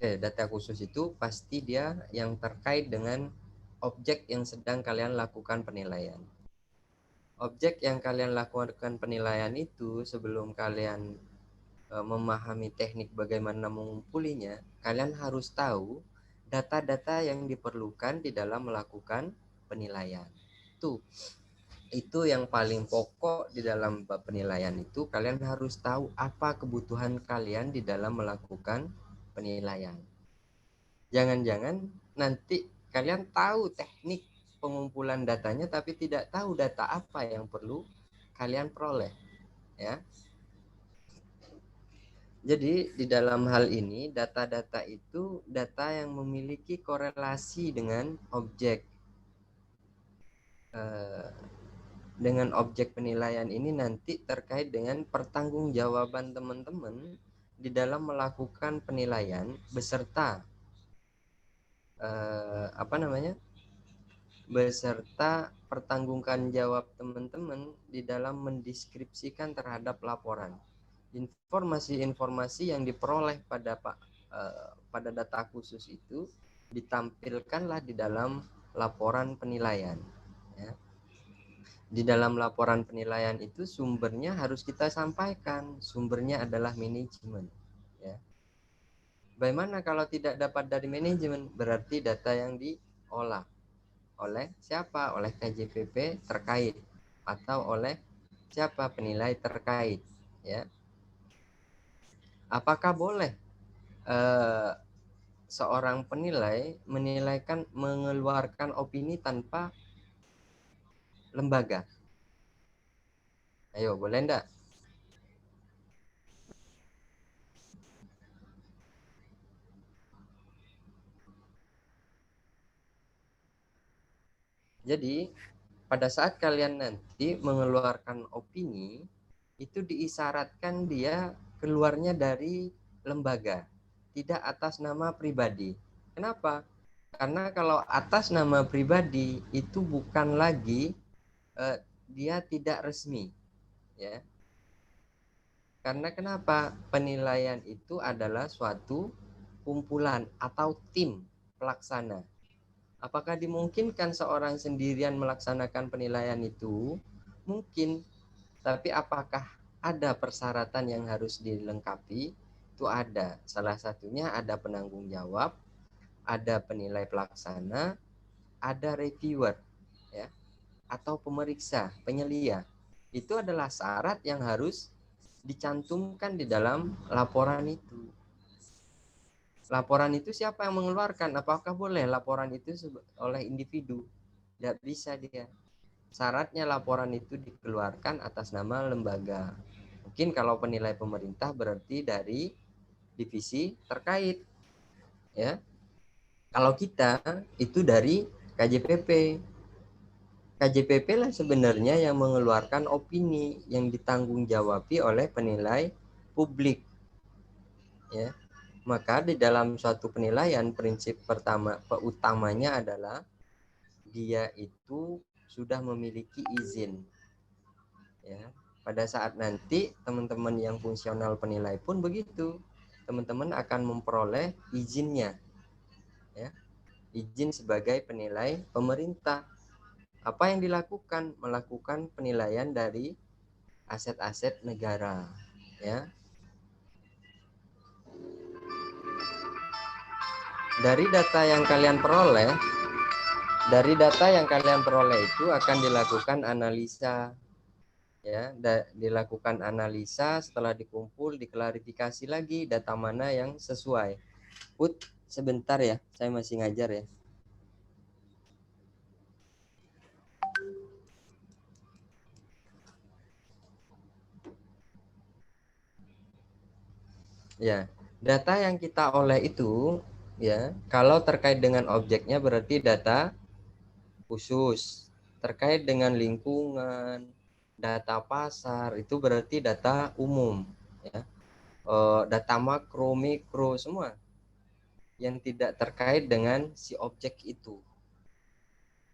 data khusus itu pasti dia yang terkait dengan objek yang sedang kalian lakukan penilaian. Objek yang kalian lakukan penilaian itu sebelum kalian memahami teknik bagaimana mengumpulinya, kalian harus tahu data-data yang diperlukan di dalam melakukan penilaian. Itu yang paling pokok di dalam bab penilaian itu, kalian harus tahu apa kebutuhan kalian di dalam melakukan penilaian. Jangan-jangan nanti kalian tahu teknik pengumpulan datanya tapi tidak tahu data apa yang perlu kalian peroleh, ya. Jadi di dalam hal ini data-data itu data yang memiliki korelasi dengan objek. Dengan objek penilaian ini nanti terkait dengan pertanggungjawaban teman-teman di dalam melakukan penilaian beserta beserta pertanggungan jawab teman-teman di dalam mendeskripsikan terhadap laporan. Informasi-informasi yang diperoleh pada data khusus itu ditampilkanlah di dalam laporan penilaian, ya. Di dalam laporan penilaian itu sumbernya harus kita sampaikan, sumbernya adalah manajemen, ya. Bagaimana kalau tidak dapat dari manajemen? Berarti data yang diolah oleh siapa? Oleh KJPP terkait atau oleh siapa? Penilai terkait, ya. Apakah boleh seorang penilai mengeluarkan opini tanpa lembaga? Ayo, boleh enggak? Jadi pada saat kalian nanti mengeluarkan opini, itu diisyaratkan dia keluarnya dari lembaga, tidak atas nama pribadi. Kenapa? Karena kalau atas nama pribadi itu bukan lagi dia tidak resmi, ya. Karena kenapa? Penilaian itu adalah suatu kumpulan atau tim pelaksana. Apakah dimungkinkan seorang sendirian melaksanakan penilaian itu? Mungkin, tapi apakah ada persyaratan yang harus dilengkapi? Itu ada. Salah satunya ada penanggung jawab, ada penilai pelaksana, ada reviewer, ya, atau pemeriksa, penyelia. Itu adalah syarat yang harus dicantumkan di dalam laporan itu. Laporan itu siapa yang mengeluarkan? Apakah boleh laporan itu oleh individu? Tidak bisa dia. Syaratnya laporan itu dikeluarkan atas nama lembaga. Mungkin kalau penilai pemerintah berarti dari divisi terkait, ya. Kalau kita itu dari KJPP. KJPP lah sebenarnya yang mengeluarkan opini yang ditanggung-jawabi oleh penilai publik, ya. Maka di dalam suatu penilaian prinsip utamanya adalah dia itu sudah memiliki izin, ya. Pada saat nanti teman-teman yang fungsional penilai pun begitu, teman-teman akan memperoleh izinnya, ya, izin sebagai penilai pemerintah. Apa yang dilakukan? Melakukan penilaian dari aset-aset negara, ya. Dari data yang kalian peroleh itu akan dilakukan analisa, ya. Dilakukan analisa, setelah dikumpul diklarifikasi lagi data mana yang sesuai. Sebentar ya, saya masih ngajar, ya. Ya, data yang kita oleh itu, ya, kalau terkait dengan objeknya berarti data khusus. Terkait dengan lingkungan, data pasar itu berarti data umum, ya. Data makro, mikro semua yang tidak terkait dengan si objek itu,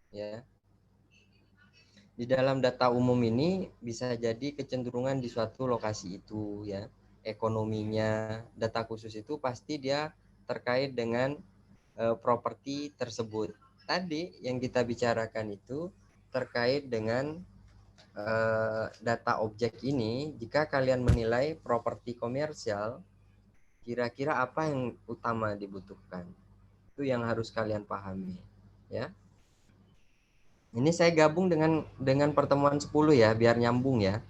ya. Di dalam data umum ini bisa jadi kecenderungan di suatu lokasi itu, ya. Ekonominya, data khusus itu pasti dia terkait dengan properti tersebut. Tadi yang kita bicarakan itu terkait dengan data objek ini. Jika kalian menilai properti komersial, kira-kira apa yang utama dibutuhkan? Itu yang harus kalian pahami, ya. Ini saya gabung dengan pertemuan 10 ya, biar nyambung ya.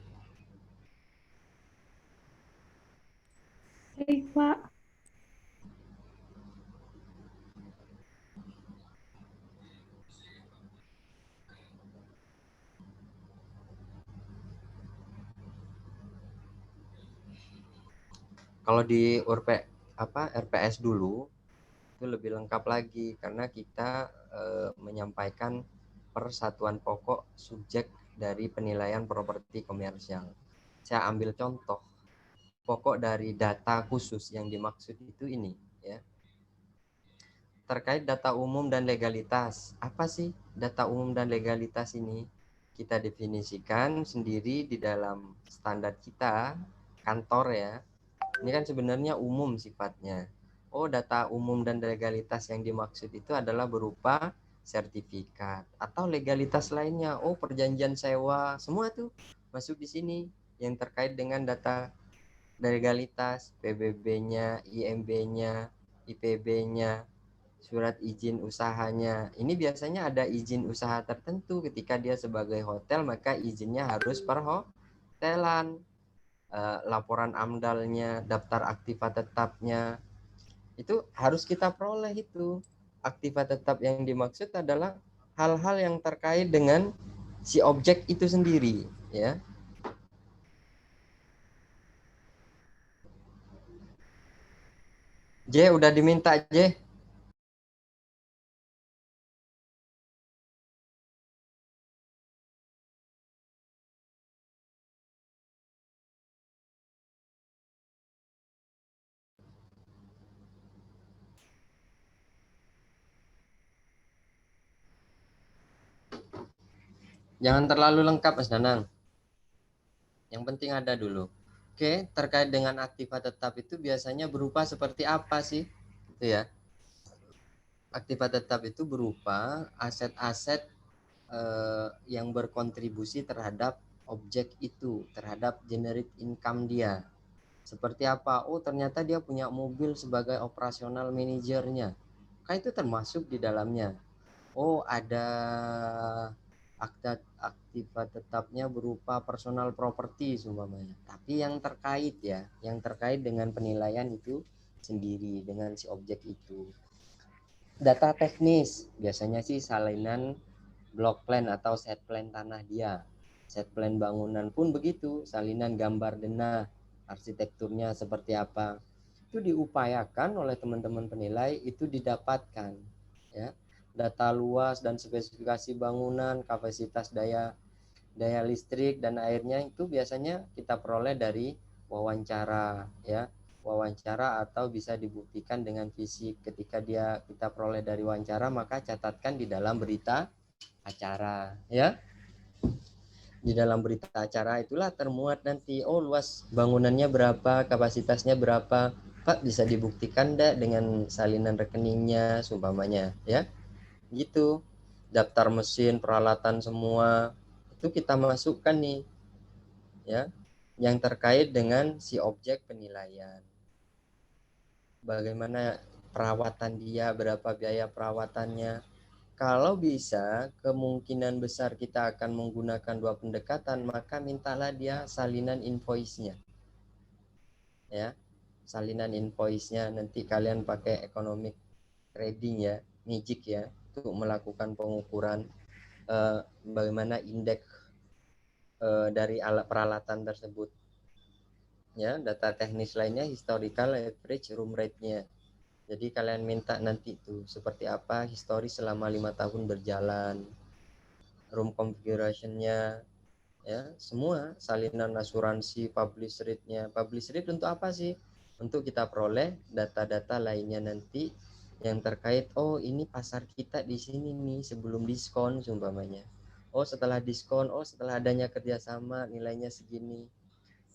Baik, Pak. Kalau di RPS dulu itu lebih lengkap lagi karena kita menyampaikan persatuan pokok subjek dari penilaian properti komersial. Saya ambil contoh pokok dari data khusus yang dimaksud itu ini ya. Terkait data umum dan legalitas. Apa sih data umum dan legalitas ini? Kita definisikan sendiri di dalam standar kita kantor ya. Ini kan sebenarnya umum sifatnya. Oh, data umum dan legalitas yang dimaksud itu adalah berupa sertifikat atau legalitas lainnya. Oh, perjanjian sewa, semua tuh masuk di sini yang terkait dengan data legalitas, PBB-nya, IMB-nya, IPB-nya, surat izin usahanya. Ini biasanya ada izin usaha tertentu. Ketika dia sebagai hotel, maka izinnya harus perhotelan. Laporan AMDAL-nya, daftar aktiva tetapnya, itu harus kita peroleh itu. Aktiva tetap yang dimaksud adalah hal-hal yang terkait dengan si objek itu sendiri, ya. J, udah diminta J. Jangan terlalu lengkap Mas Danang. Yang penting ada dulu. Oke, terkait dengan aktiva tetap itu biasanya berupa seperti apa sih? Itu ya. Aktiva tetap itu berupa aset-aset yang berkontribusi terhadap objek itu, terhadap generate income dia. Seperti apa? Oh, ternyata dia punya mobil sebagai operasional manajernya. Maka itu termasuk di dalamnya. Oh, ada aktiva tetapnya berupa personal property umpamanya. Tapi yang terkait ya, yang terkait dengan penilaian itu sendiri dengan si objek itu. Data teknis biasanya sih salinan block plan atau set plan tanah dia. Set plan bangunan pun begitu, salinan gambar denah, arsitekturnya seperti apa. Itu diupayakan oleh teman-teman penilai itu didapatkan ya. Data luas dan spesifikasi bangunan, kapasitas daya daya listrik dan airnya itu biasanya kita peroleh dari wawancara ya, wawancara atau bisa dibuktikan dengan fisik. Ketika kita peroleh dari wawancara, maka catatkan di dalam berita acara ya. Di dalam berita acara itulah termuat nanti, oh luas bangunannya berapa, kapasitasnya berapa, Pak bisa dibuktikan enggak dengan salinan rekeningnya seumpamanya ya. Gitu. Daftar mesin, peralatan semua itu kita masukkan nih ya, yang terkait dengan si objek penilaian. Bagaimana perawatan dia, berapa biaya perawatannya. Kalau bisa, kemungkinan besar kita akan menggunakan dua pendekatan, maka mintalah dia salinan invoice-nya. Ya. Salinan invoice-nya nanti kalian pakai economic trading ya, Nijik ya, untuk melakukan pengukuran bagaimana indeks dari alat peralatan tersebut. Ya, data teknis lainnya historical average room rate-nya. Jadi kalian minta nanti tuh seperti apa histori selama 5 tahun berjalan, room configuration-nya, ya semua salinan asuransi, publish rate-nya. Publish rate untuk apa sih? Untuk kita peroleh data-data lainnya nanti yang terkait, oh ini pasar kita di sini nih sebelum diskon seumpamanya. Oh setelah diskon, oh setelah adanya kerjasama nilainya segini.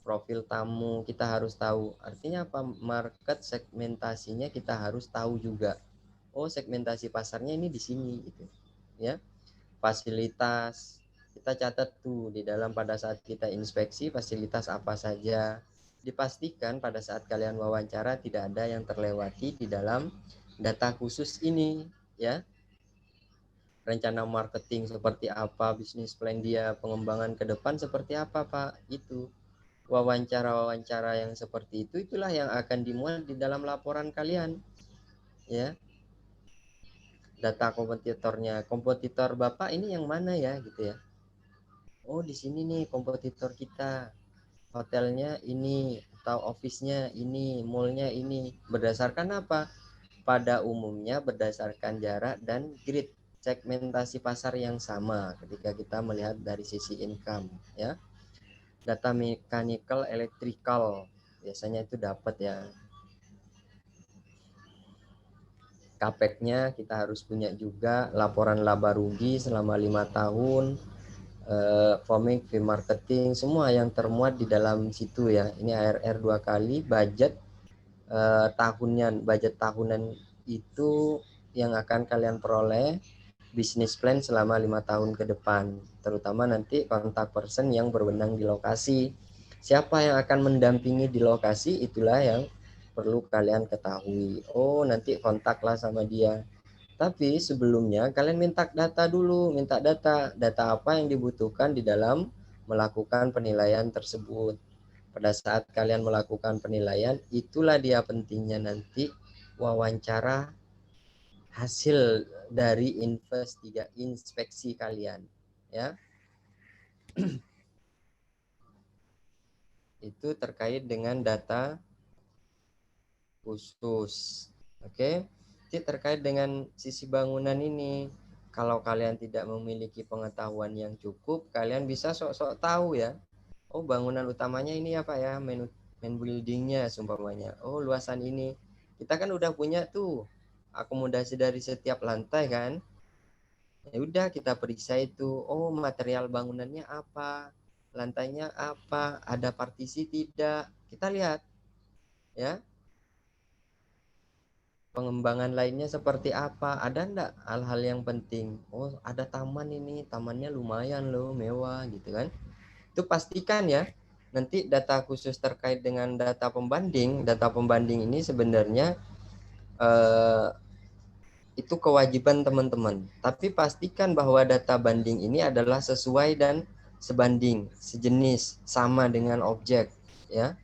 profil tamu kita harus tahu. Artinya apa? Market segmentasinya kita harus tahu juga. Oh, segmentasi pasarnya ini di sini gitu. Ya. Fasilitas kita catat tuh di dalam pada saat kita inspeksi fasilitas apa saja. Dipastikan pada saat kalian wawancara tidak ada yang terlewati di dalam data khusus ini, ya. Rencana marketing seperti apa, bisnis plan dia, pengembangan ke depan seperti apa, Pak. Itu wawancara-wawancara yang seperti itu itulah yang akan dimuat di dalam laporan kalian, ya. Data kompetitornya, kompetitor Bapak ini yang mana ya gitu ya. Oh, di sini nih kompetitor kita. Hotelnya ini atau office-nya ini, mall-nya ini. Berdasarkan apa? Pada umumnya berdasarkan jarak dan grid segmentasi pasar yang sama ketika kita melihat dari sisi income, ya. Data mechanical, electrical biasanya itu dapat ya. Capeknya kita harus punya juga, laporan laba rugi selama 5 tahun, forming fee marketing, semua yang termuat di dalam situ ya. Ini ARR 2 kali, budget budget tahunan itu yang akan kalian peroleh, bisnis plan selama 5 tahun ke depan, terutama nanti kontak person yang berwenang di lokasi. Siapa yang akan mendampingi di lokasi, itulah yang perlu kalian ketahui. Oh, nanti kontaklah sama dia. Tapi sebelumnya kalian minta data dulu, minta data apa yang dibutuhkan di dalam melakukan penilaian tersebut. Pada saat kalian melakukan penilaian, itulah dia pentingnya nanti wawancara hasil dari inspeksi kalian, ya. Itu terkait dengan data khusus. Oke. Jadi terkait dengan sisi bangunan ini, kalau kalian tidak memiliki pengetahuan yang cukup, kalian bisa sok-sok tahu ya. Oh, bangunan utamanya ini apa ya, main buildingnya seumpamanya. Oh, luasan ini. Kita kan udah punya tuh akomodasi dari setiap lantai kan. Ya udah kita periksa itu. Oh, material bangunannya apa? Lantainya apa? Ada partisi tidak? Kita lihat ya. Pengembangan lainnya seperti apa? Ada enggak hal-hal yang penting? Oh, ada taman ini, tamannya lumayan loh, mewah gitu kan. Itu pastikan ya. Nanti data khusus terkait dengan data pembanding ini sebenarnya itu kewajiban teman-teman. Tapi pastikan bahwa data banding ini adalah sesuai dan sebanding, sejenis, sama dengan objek, ya.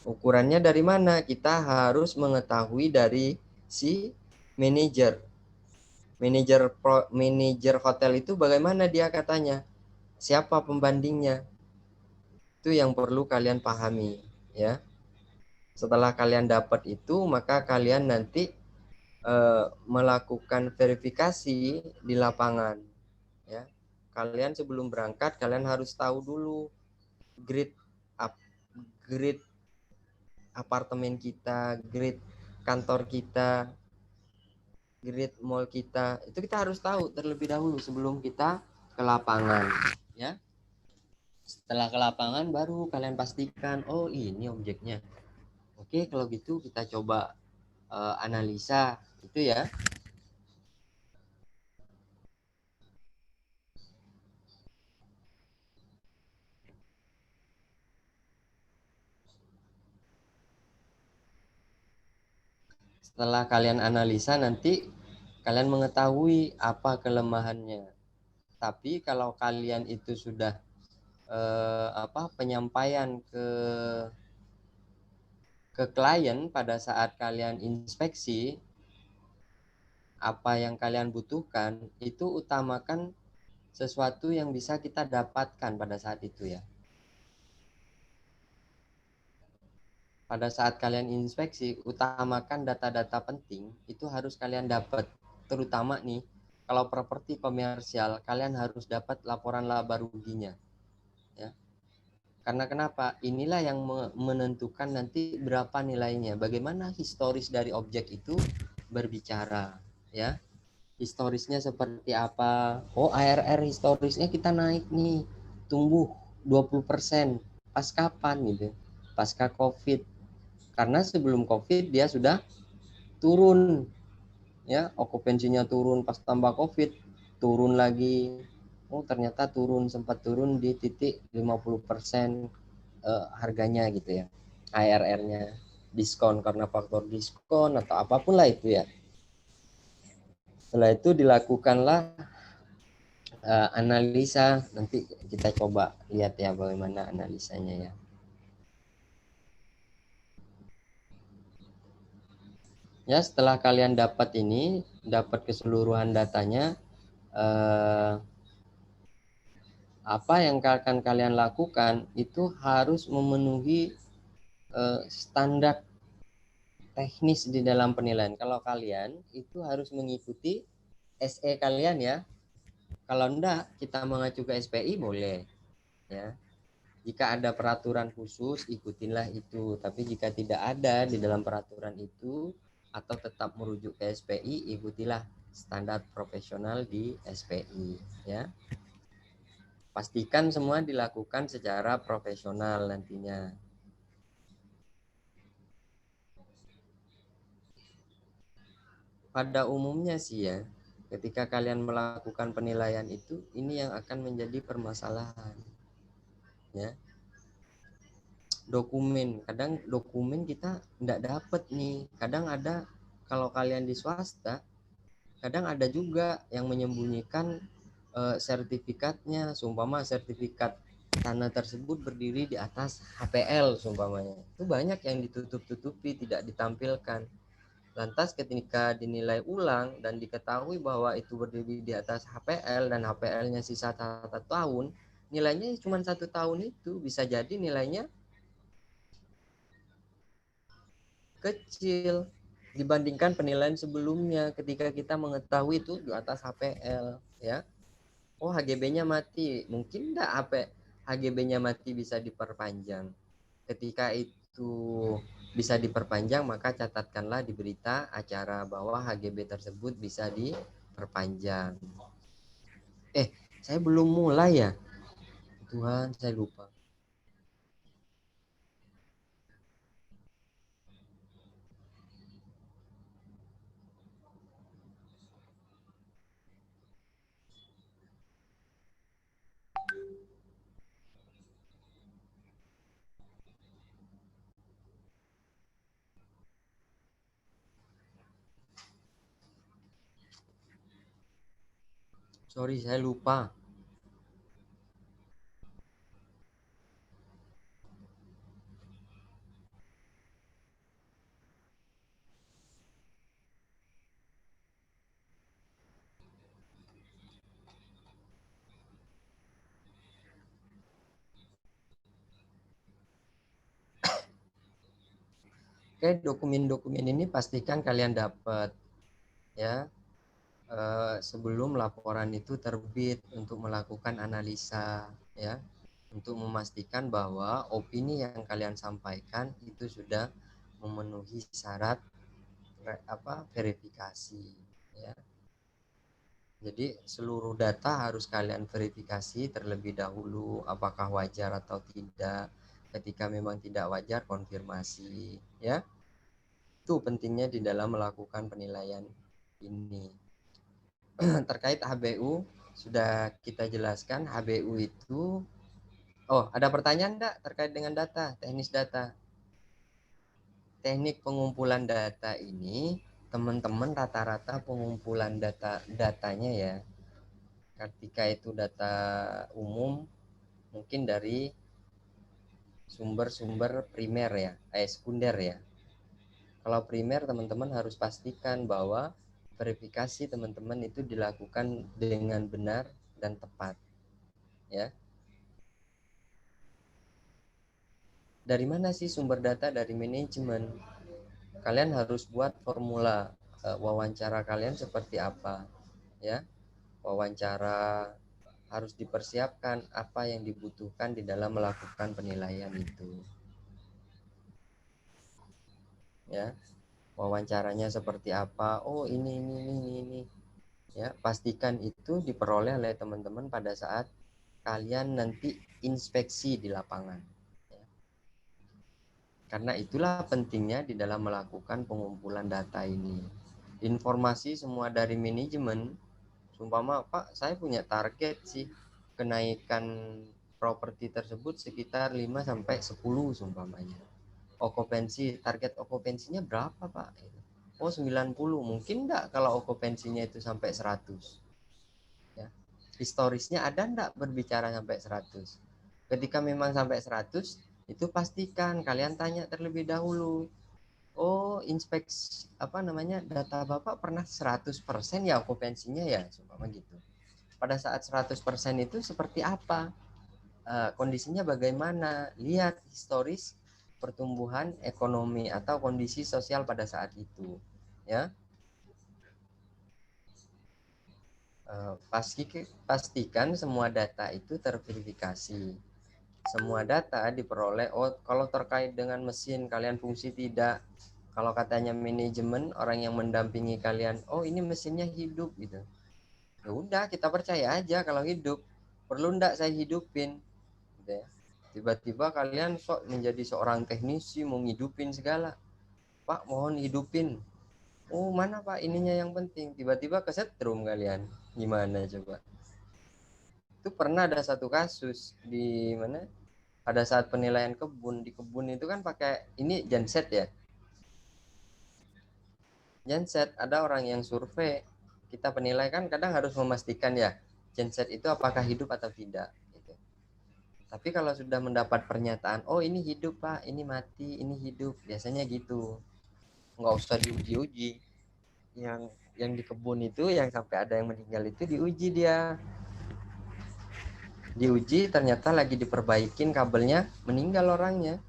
Ukurannya dari mana? Kita harus mengetahui dari si manajer. Manajer hotel itu bagaimana dia katanya? Siapa pembandingnya? Itu yang perlu kalian pahami, ya. Setelah kalian dapat itu, maka kalian nanti melakukan verifikasi di lapangan, ya. Kalian sebelum berangkat kalian harus tahu dulu grid grid apartemen kita, grid kantor kita, grid mall kita. Itu kita harus tahu terlebih dahulu sebelum kita ke lapangan, ya. Setelah ke lapangan baru kalian pastikan, oh ini objeknya. Oke, kalau gitu kita coba analisa itu ya. Setelah kalian analisa nanti kalian mengetahui apa kelemahannya. Tapi kalau kalian itu sudah penyampaian ke klien pada saat kalian inspeksi apa yang kalian butuhkan, itu utamakan sesuatu yang bisa kita dapatkan pada saat itu ya. Pada saat kalian inspeksi, utamakan data-data penting itu harus kalian dapat. Terutama nih, kalau properti komersial, kalian harus dapat laporan laba ruginya. Ya. Karena kenapa? Inilah yang menentukan nanti berapa nilainya. Bagaimana historis dari objek itu berbicara, ya. Historisnya seperti apa? Oh, ARR historisnya kita naik nih, tumbuh 20%. pas kapan gitu, pasca COVID. Karena sebelum COVID dia sudah turun, ya, okupansinya turun, pas tambah COVID turun lagi. Oh ternyata turun, sempat turun di titik 50% harganya gitu ya, ARR-nya, diskon karena faktor diskon atau apapun lah itu ya. Setelah itu dilakukanlah analisa. Nanti kita coba lihat ya bagaimana analisanya ya. Ya setelah kalian dapat ini, dapat keseluruhan datanya, apa yang akan kalian lakukan itu harus memenuhi standar teknis di dalam penilaian. Kalau kalian itu harus mengikuti SE kalian ya. Kalau enggak, kita mengacu ke SPI boleh ya. Jika ada peraturan khusus, ikutinlah itu. Tapi jika tidak ada di dalam peraturan itu atau tetap merujuk ke SPI, ikutilah standar profesional di SPI ya. Pastikan semua dilakukan secara profesional nantinya. Pada umumnya sih ya, ketika kalian melakukan penilaian itu, ini yang akan menjadi permasalahan ya. Dokumen, kadang dokumen kita tidak dapat nih. Kadang ada, kalau kalian di swasta, kadang ada juga yang menyembunyikan sertifikatnya. Seumpama sertifikat tanah tersebut berdiri di atas HPL seumpamanya, itu banyak yang ditutup-tutupi, tidak ditampilkan. Lantas ketika dinilai ulang dan diketahui bahwa itu berdiri di atas HPL dan HPL-nya sisa 1 tahun, nilainya cuma 1 tahun, itu bisa jadi nilainya kecil dibandingkan penilaian sebelumnya ketika kita mengetahui itu di atas HPL ya. Oh HGB-nya mati, mungkin enggak HGB-nya mati bisa diperpanjang. Ketika itu bisa diperpanjang, maka catatkanlah di berita acara bahwa HGB tersebut bisa diperpanjang. Saya belum mulai ya, Tuhan saya lupa. Sorry saya lupa. Oke, dokumen-dokumen ini pastikan kalian dapat ya, sebelum laporan itu terbit, untuk melakukan analisa ya, untuk memastikan bahwa opini yang kalian sampaikan itu sudah memenuhi syarat verifikasi ya. Jadi seluruh data harus kalian verifikasi terlebih dahulu apakah wajar atau tidak. Ketika memang tidak wajar, konfirmasi ya. Itu pentingnya di dalam melakukan penilaian ini. Terkait HBU sudah kita jelaskan. HBU itu, oh ada pertanyaan enggak terkait dengan data, teknis data? Teknik pengumpulan data ini, teman-teman, rata-rata pengumpulan datanya ya, ketika itu data umum, mungkin dari sumber-sumber primer ya, sekunder ya. Kalau primer, teman-teman harus pastikan bahwa verifikasi teman-teman itu dilakukan dengan benar dan tepat ya. Dari mana sih sumber data? Dari manajemen. Kalian harus buat formula wawancara kalian seperti apa ya. Wawancara harus dipersiapkan apa yang dibutuhkan di dalam melakukan penilaian itu ya. Wawancaranya seperti apa? Oh ini ya. Pastikan itu diperoleh oleh teman-teman pada saat kalian nanti inspeksi di lapangan Karena itulah pentingnya di dalam melakukan pengumpulan data ini. Informasi semua dari manajemen, sumpama Pak, saya punya target sih kenaikan properti tersebut sekitar 5 sampai 10 sumpamanya. Okupansi, target okupansinya berapa Pak? Oh 90, mungkin enggak kalau okupansinya itu sampai 100. Ya. Historisnya ada enggak berbicara sampai 100? Ketika memang sampai 100, itu pastikan kalian tanya terlebih dahulu. Oh, inspeksi data Bapak pernah 100% ya okupansinya ya, sumpama gitu. Pada saat 100% itu seperti apa? Kondisinya bagaimana? Lihat historis pertumbuhan ekonomi atau kondisi sosial pada saat itu, ya. Pastikan semua data itu terverifikasi. Semua data diperoleh. Oh, kalau terkait dengan mesin kalian fungsi tidak. Kalau katanya manajemen, orang yang mendampingi kalian, oh ini mesinnya hidup gitu. Ya udah, kita percaya aja kalau hidup. Perlu enggak saya hidupin? Gitu ya. Tiba-tiba kalian menjadi seorang teknisi mau ngidupin segala. Pak, mohon hidupin. Oh, mana Pak ininya yang penting. Tiba-tiba kesetrum kalian. Gimana coba? Itu pernah ada satu kasus di mana pada saat penilaian kebun, di kebun itu kan pakai ini genset ya. Genset, ada orang yang survei, kita penilai kan kadang harus memastikan ya genset itu apakah hidup atau tidak gitu. Tapi kalau sudah mendapat pernyataan, oh ini hidup Pak, ini mati, ini hidup, biasanya gitu, nggak usah diuji-uji. Yang di kebun itu yang sampai ada yang meninggal itu diuji, dia diuji ternyata lagi diperbaikin kabelnya, meninggal orangnya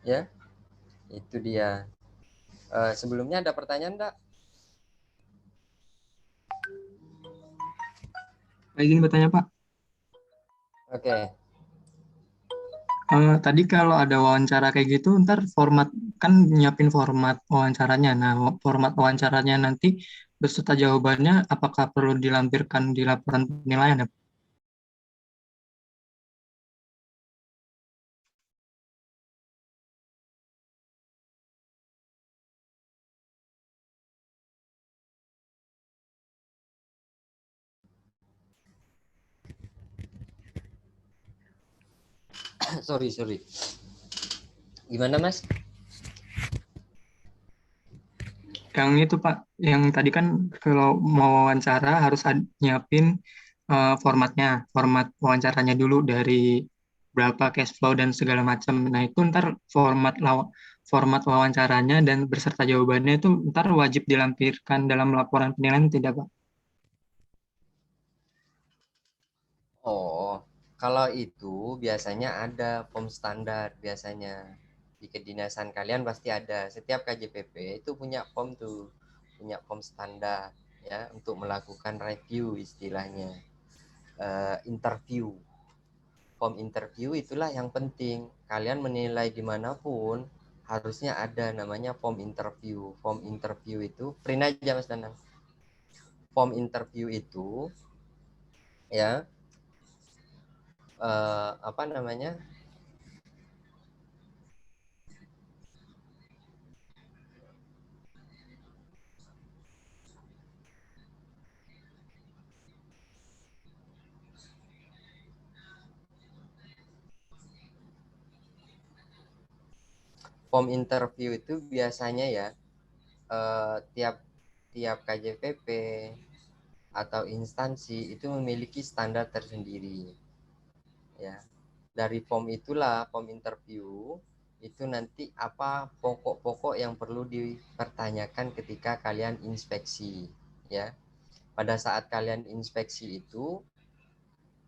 ya. Itu dia. Sebelumnya ada pertanyaan enggak? Izin bertanya Pak. Oke. Tadi kalau ada wawancara kayak gitu, ntar format kan nyiapin format wawancaranya. Nah, format wawancaranya nanti beserta jawabannya, apakah perlu dilampirkan di laporan penilaian ya? Sorry. Gimana Mas? Yang itu Pak, yang tadi kan kalau mau wawancara harus nyiapin formatnya, format wawancaranya dulu dari berapa cash flow dan segala macam. Nah itu ntar format wawancaranya dan beserta jawabannya itu ntar wajib dilampirkan dalam laporan penilaian tidak Pak? Oh, kalau itu biasanya ada form standar biasanya. Di kedinasan kalian pasti ada. Setiap KJPP itu punya form tuh, punya form standar ya untuk melakukan review istilahnya. Interview. Form interview itulah yang penting. Kalian menilai dimanapun harusnya ada namanya form interview. Form interview itu print aja Mas Danang. Form interview itu ya apa namanya, form interview itu biasanya ya tiap tiap KJPP atau instansi itu memiliki standar tersendiri ya. Dari form itulah, form interview itu nanti apa pokok-pokok yang perlu dipertanyakan ketika kalian inspeksi ya. Pada saat kalian inspeksi itu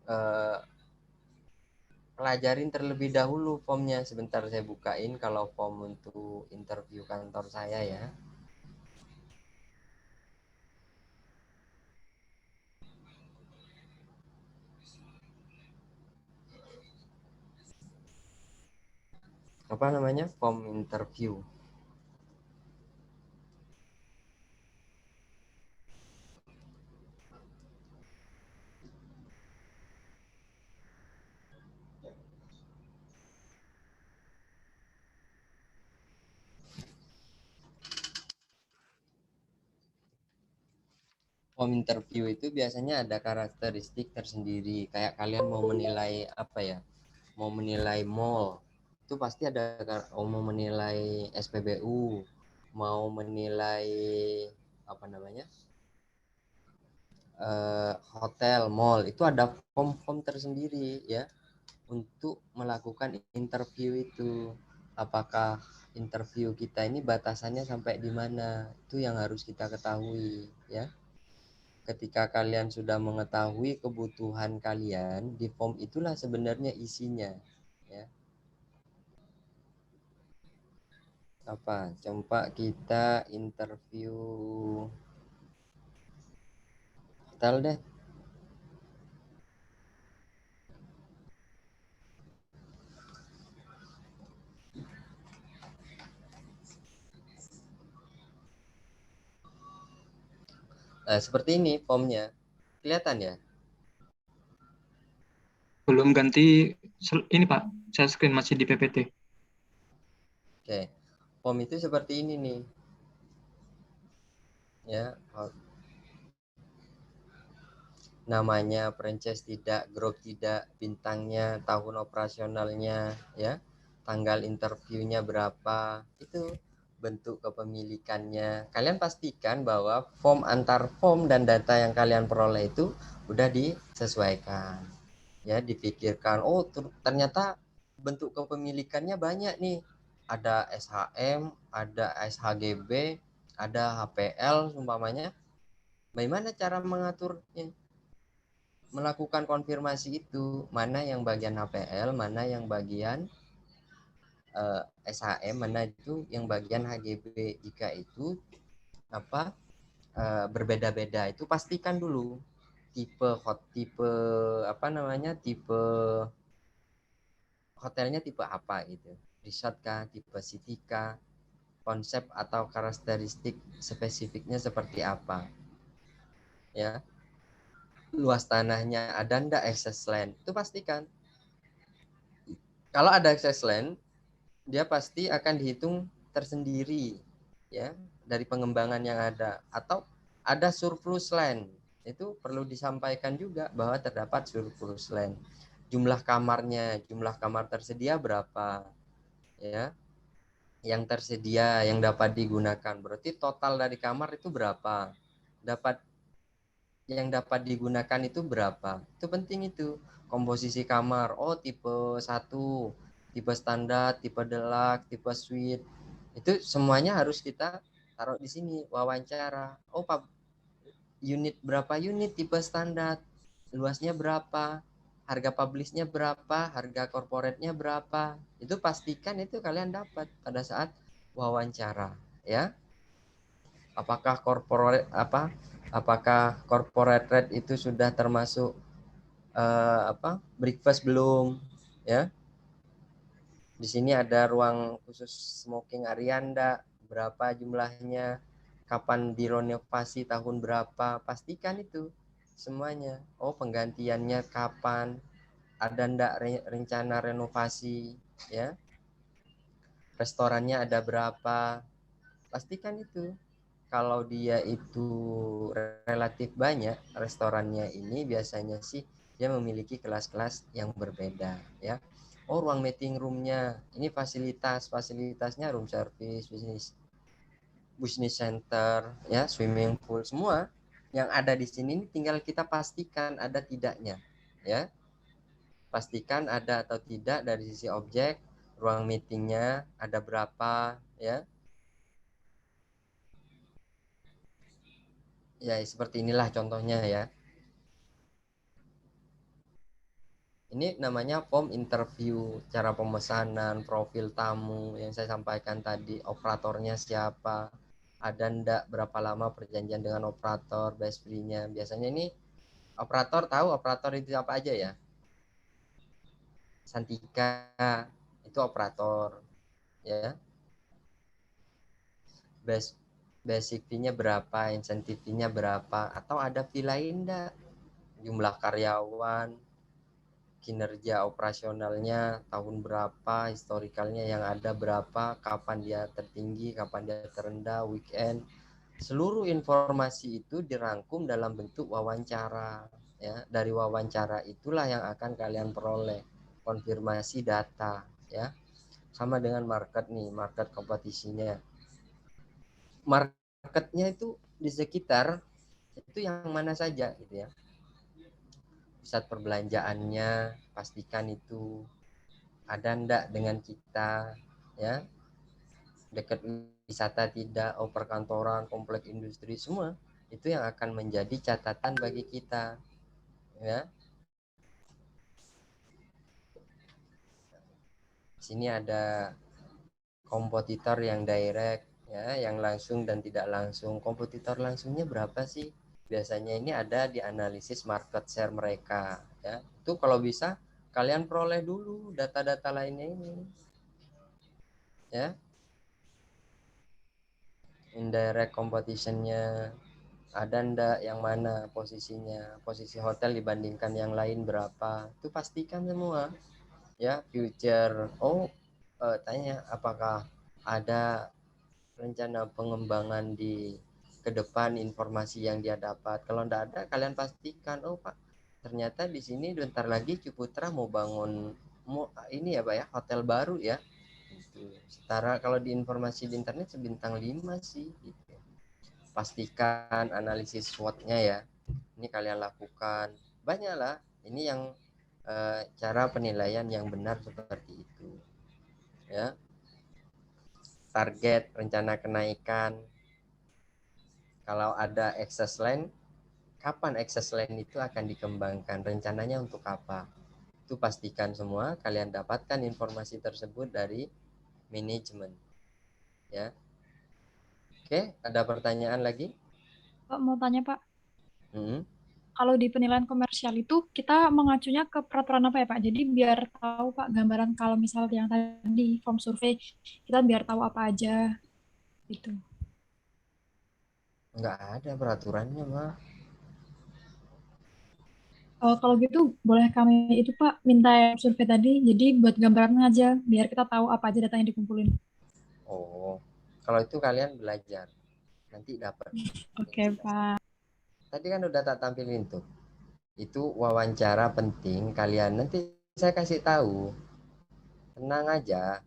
eh, pelajarin terlebih dahulu formnya. Sebentar saya bukain kalau form untuk interview kantor saya ya. Apa namanya, form interview. Form interview itu biasanya ada karakteristik tersendiri. Kayak kalian mau menilai apa ya? Mau menilai mall, itu pasti ada. Mau menilai SPBU, mau menilai apa namanya, hotel, mall, itu ada form-form tersendiri ya untuk melakukan interview itu. Apakah interview kita ini batasannya sampai di mana, itu yang harus kita ketahui ya. Ketika kalian sudah mengetahui kebutuhan kalian, di form itulah sebenarnya isinya ya. Apa, coba kita interview hotel deh. Nah, seperti ini formnya, kelihatan ya. Belum ganti ini Pak, saya screen masih di PPT. Oke, form itu seperti ini nih ya. Namanya, franchise tidak, grup tidak, bintangnya, tahun operasionalnya ya, tanggal interviewnya berapa, itu bentuk kepemilikannya. Kalian pastikan bahwa form antar form dan data yang kalian peroleh itu udah disesuaikan ya, dipikirkan. Oh, ternyata bentuk kepemilikannya banyak nih, ada SHM, ada SHGB, ada HPL umpamanya. Bagaimana cara mengaturnya, melakukan konfirmasi itu, mana yang bagian HPL, mana yang bagian SHM, mana itu yang bagian HGB. Jika itu apa, berbeda-beda, itu pastikan dulu tipe apa namanya, tipe hotelnya tipe apa gitu, resort kah, tipe city kah, konsep atau karakteristik spesifiknya seperti apa ya. Luas tanahnya ada ndak, access land, itu pastikan. Kalau ada access land, dia pasti akan dihitung tersendiri ya dari pengembangan yang ada. Atau ada surplus land, itu perlu disampaikan juga bahwa terdapat surplus land. Jumlah kamarnya, jumlah kamar tersedia berapa ya, yang tersedia yang dapat digunakan, berarti total dari kamar itu berapa, dapat yang dapat digunakan itu berapa. Itu penting itu. Komposisi kamar, oh tipe 1, tipe standar, tipe deluxe, tipe suite. Itu semuanya harus kita taruh di sini wawancara. Oh, unit berapa, unit tipe standar, luasnya berapa, harga publishnya berapa, harga corporate-nya berapa. Itu pastikan itu kalian dapat pada saat wawancara ya. Apakah corporate rate itu sudah termasuk breakfast belum ya. Di sini ada ruang khusus smoking area ndak, berapa jumlahnya, kapan direnovasi, tahun berapa, pastikan itu semuanya. Oh, penggantiannya kapan, ada ndak rencana renovasi ya, restorannya ada berapa, pastikan itu. Kalau dia itu relatif banyak restorannya ini, biasanya sih dia memiliki kelas-kelas yang berbeda ya. Oh, ruang meeting roomnya ini, fasilitasnya room service, business center ya, swimming pool, semua yang ada di sini tinggal kita pastikan ada tidaknya ya. Pastikan ada atau tidak dari sisi objek, ruang meetingnya ada berapa ya. Ya, seperti inilah contohnya ya. Ini namanya form interview, cara pemesanan, profil tamu yang saya sampaikan tadi, operatornya siapa, ada ndak, berapa lama perjanjian dengan operator, best fee-nya. Biasanya ini operator, tahu operator itu apa aja ya? Santika itu operator ya. Best basic fee-nya berapa, insentif fee-nya berapa, atau ada fee lain ndak? Jumlah karyawan, kinerja operasionalnya tahun berapa, historikalnya yang ada berapa, kapan dia tertinggi, kapan dia terendah, weekend, seluruh informasi itu dirangkum dalam bentuk wawancara, ya. Dari wawancara itulah yang akan kalian peroleh konfirmasi data, ya. Sama dengan market nih, market kompetisinya. Marketnya itu di sekitar itu yang mana saja gitu ya. Pusat perbelanjaannya pastikan itu ada ndak dengan kita, ya. Dekat wisata tidak, oh perkantoran, komplek industri, semua itu yang akan menjadi catatan bagi kita, ya. Sini ada kompetitor yang direct, ya, yang langsung dan tidak langsung. Kompetitor langsungnya berapa sih? Biasanya ini ada di analisis market share mereka, ya. Itu kalau bisa kalian peroleh dulu data-data lainnya ini, ya. Indirect competitionnya ada ndak, yang mana posisinya, posisi hotel dibandingkan yang lain berapa, itu pastikan semua, ya. Future, oh tanya apakah ada rencana pengembangan di ke depan, informasi yang dia dapat. Kalau ndak ada, kalian pastikan, oh Pak, ternyata di sini bentar lagi Ciputra mau bangun, mau ini ya Pak ya, hotel baru ya gitu. Setara kalau di informasi di internet sebintang 5 sih gitu. Pastikan analisis SWOT-nya ya, ini kalian lakukan. Banyaklah ini yang cara penilaian yang benar seperti itu, ya. Target, rencana kenaikan, kalau ada access line, kapan access line itu akan dikembangkan, rencananya untuk apa, itu pastikan semua kalian dapatkan informasi tersebut dari manajemen, ya. Oke, ada pertanyaan lagi? Pak, mau tanya Pak, Hmm. kalau di penilaian komersial itu kita mengacunya ke peraturan apa ya Pak? Jadi biar tahu Pak gambaran kalau misalnya yang tadi form survei, kita biar tahu apa aja gitu. Nggak ada peraturannya mah. Kalau gitu boleh kami itu Pak minta survei tadi, jadi buat gambaran aja biar kita tahu apa aja data yang dikumpulin. Oh, kalau itu kalian belajar nanti dapat. Oke Pak. Tadi kan udah tak tampilin tuh, itu wawancara penting kalian, nanti saya kasih tahu, tenang aja.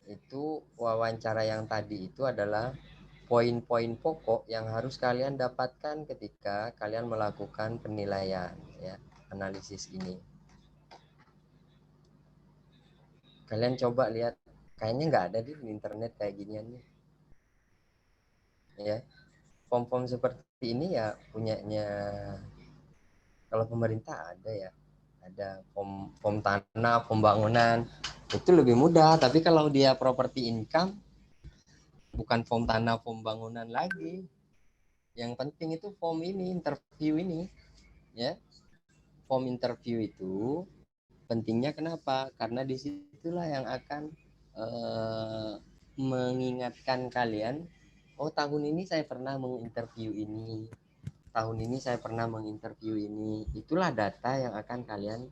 Itu wawancara yang tadi itu adalah poin-poin pokok yang harus kalian dapatkan ketika kalian melakukan penilaian, ya, analisis ini. Kalian coba lihat, kayaknya nggak ada di internet kayak ginian nih, ya. Form-form seperti ini ya punyanya, kalau pemerintah ada ya, ada form tanah, form bangunan, itu lebih mudah. Tapi kalau dia property income, bukan form tanah, form bangunan lagi. Yang penting itu form ini, interview ini, ya. Form interview itu pentingnya kenapa? Karena disitulah yang akan mengingatkan kalian, oh tahun ini saya pernah menginterview ini, tahun ini saya pernah menginterview ini. Itulah data yang akan kalian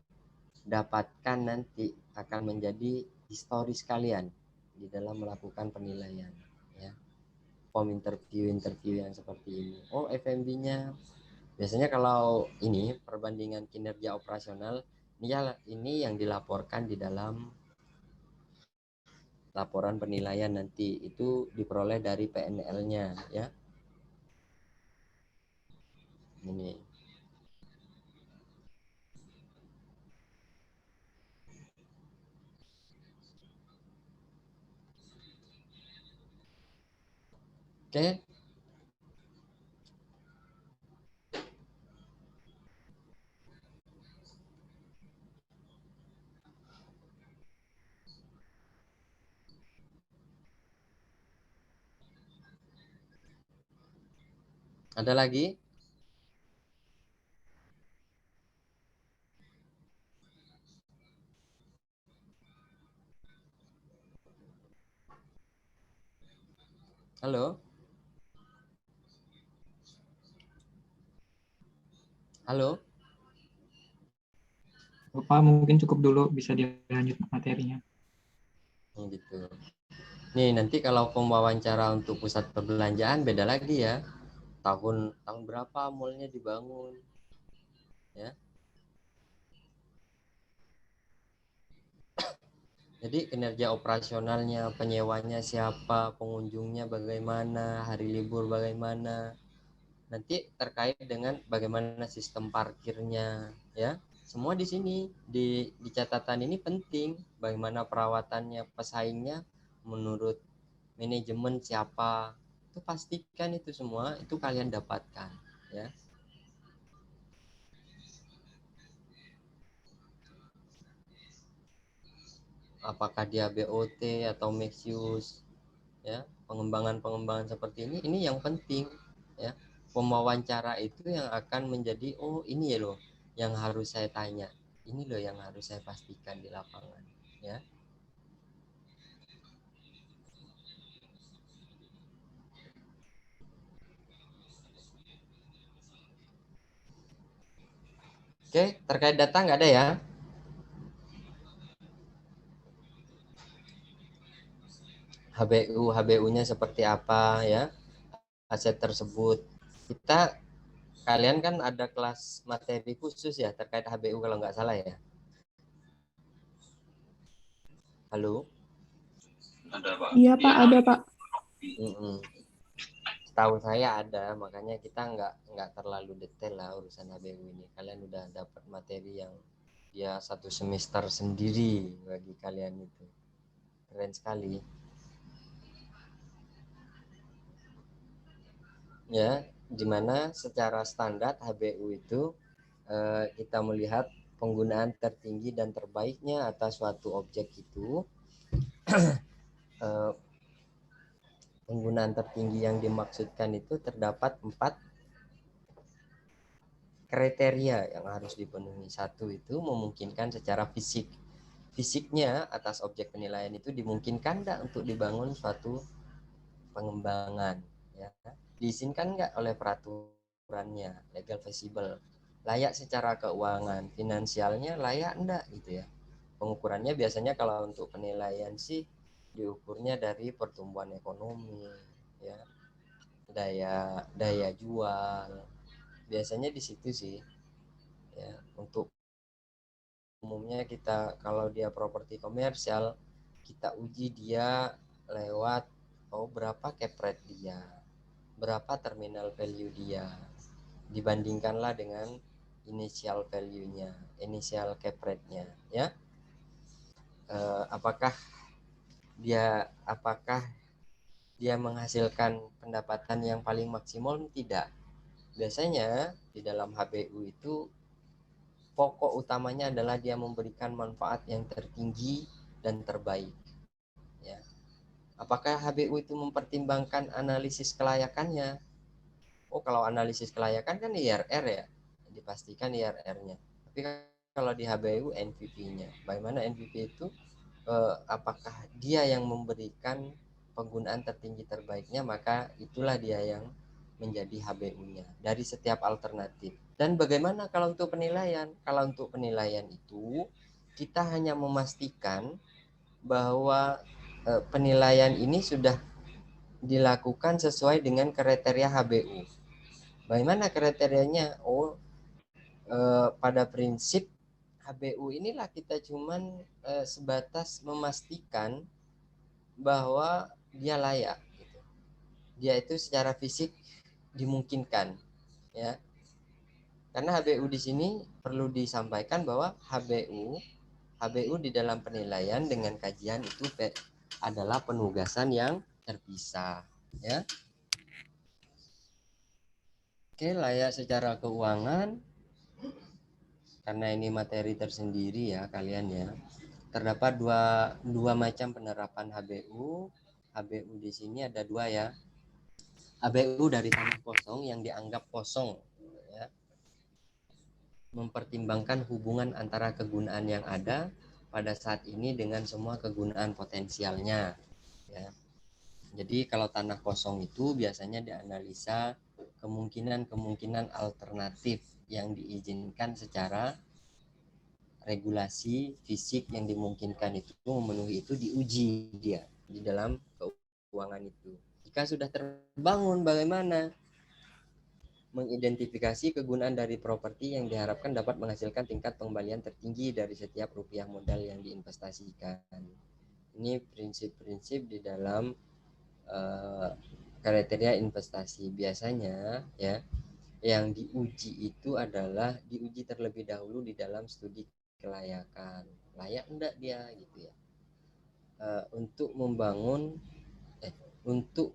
dapatkan nanti, akan menjadi historis kalian di dalam melakukan penilaian, ya. Form interview yang seperti ini, oh FMB-nya biasanya kalau ini perbandingan kinerja operasional, ini yang dilaporkan di dalam laporan penilaian, nanti itu diperoleh dari PNL-nya, ya. Ini oke. Ada lagi? Halo, halo. Pak, mungkin cukup dulu, bisa dilanjut materinya. Gitu. Nih nanti kalau pewawancara untuk pusat perbelanjaan beda lagi ya. Tahun berapa mallnya dibangun, ya. Jadi kinerja operasionalnya, penyewanya siapa, pengunjungnya bagaimana, hari libur bagaimana. Nanti terkait dengan bagaimana sistem parkirnya, ya. Semua di sini di catatan ini penting. Bagaimana perawatannya, pesaingnya menurut manajemen siapa. Itu pastikan itu semua itu kalian dapatkan, ya. Apakah dia BOT atau mixed use, ya. Pengembangan seperti ini yang penting, ya. Pewawancara itu yang akan menjadi, oh ini ya loh yang harus saya tanya, ini loh yang harus saya pastikan di lapangan, ya. Oke, terkait data nggak ada ya. HBU-nya seperti apa, ya, aset tersebut. Kalian kan ada kelas materi khusus ya terkait HBU kalau nggak salah ya. Halo. Iya Pak, ada Pak. Setahu saya ada, makanya kita nggak terlalu detail lah urusan HBU ini. Kalian udah dapat materi yang dia satu semester sendiri bagi kalian itu. Keren sekali. Ya, dimana secara standar HBU itu kita melihat penggunaan tertinggi dan terbaiknya atas suatu objek itu. Penggunaan tertinggi yang dimaksudkan itu terdapat 4 kriteria yang harus dipenuhi. Satu itu memungkinkan secara fisiknya atas objek penilaian itu dimungkinkan enggak untuk dibangun suatu pengembangan, ya. Diizinkan enggak oleh peraturannya, legal feasible, layak secara keuangan, finansialnya layak enggak gitu ya. Pengukurannya biasanya kalau untuk penilaian sih diukurnya dari pertumbuhan ekonomi, ya, daya jual, biasanya di situ sih, ya. Untuk umumnya kita kalau dia properti komersial, kita uji dia lewat, oh berapa cap rate dia, berapa terminal value dia, dibandingkanlah dengan initial value-nya, initial cap rate-nya, ya. Apakah dia menghasilkan pendapatan yang paling maksimal? Tidak. Biasanya di dalam HBU itu pokok utamanya adalah dia memberikan manfaat yang tertinggi dan terbaik, ya. Apakah HBU itu mempertimbangkan analisis kelayakannya? Oh, kalau analisis kelayakan kan IRR ya, dipastikan IRR-nya. Tapi kalau di HBU NPV-nya, bagaimana NPV itu? Apakah dia yang memberikan penggunaan tertinggi terbaiknya, maka itulah dia yang menjadi HBU-nya dari setiap alternatif. Dan bagaimana kalau untuk penilaian? Kalau untuk penilaian itu kita hanya memastikan bahwa penilaian ini sudah dilakukan sesuai dengan kriteria HBU. Bagaimana kriterianya? Oh, pada prinsip HBU inilah kita cuman sebatas memastikan bahwa dia layak, gitu. Dia itu secara fisik dimungkinkan, ya. Karena HBU di sini perlu disampaikan bahwa HBU di dalam penilaian dengan kajian itu adalah penugasan yang terpisah, ya. Oke, layak secara keuangan, karena ini materi tersendiri ya kalian ya. Terdapat dua macam penerapan HBU. HBU di sini ada dua ya. HBU dari tanah kosong yang dianggap kosong, ya. Mempertimbangkan hubungan antara kegunaan yang ada pada saat ini dengan semua kegunaan potensialnya, ya. Jadi kalau tanah kosong itu biasanya dianalisa kemungkinan alternatif yang diizinkan secara regulasi fisik yang dimungkinkan itu memenuhi, itu diuji dia. di dalam keuangan itu. Jika sudah terbangun, bagaimana mengidentifikasi kegunaan dari properti yang diharapkan dapat menghasilkan tingkat pengembalian tertinggi dari setiap rupiah modal yang diinvestasikan. Ini prinsip-prinsip di dalam kriteria investasi. Biasanya ya yang diuji itu adalah diuji terlebih dahulu di dalam studi kelayakan. Layak enggak dia gitu ya. Untuk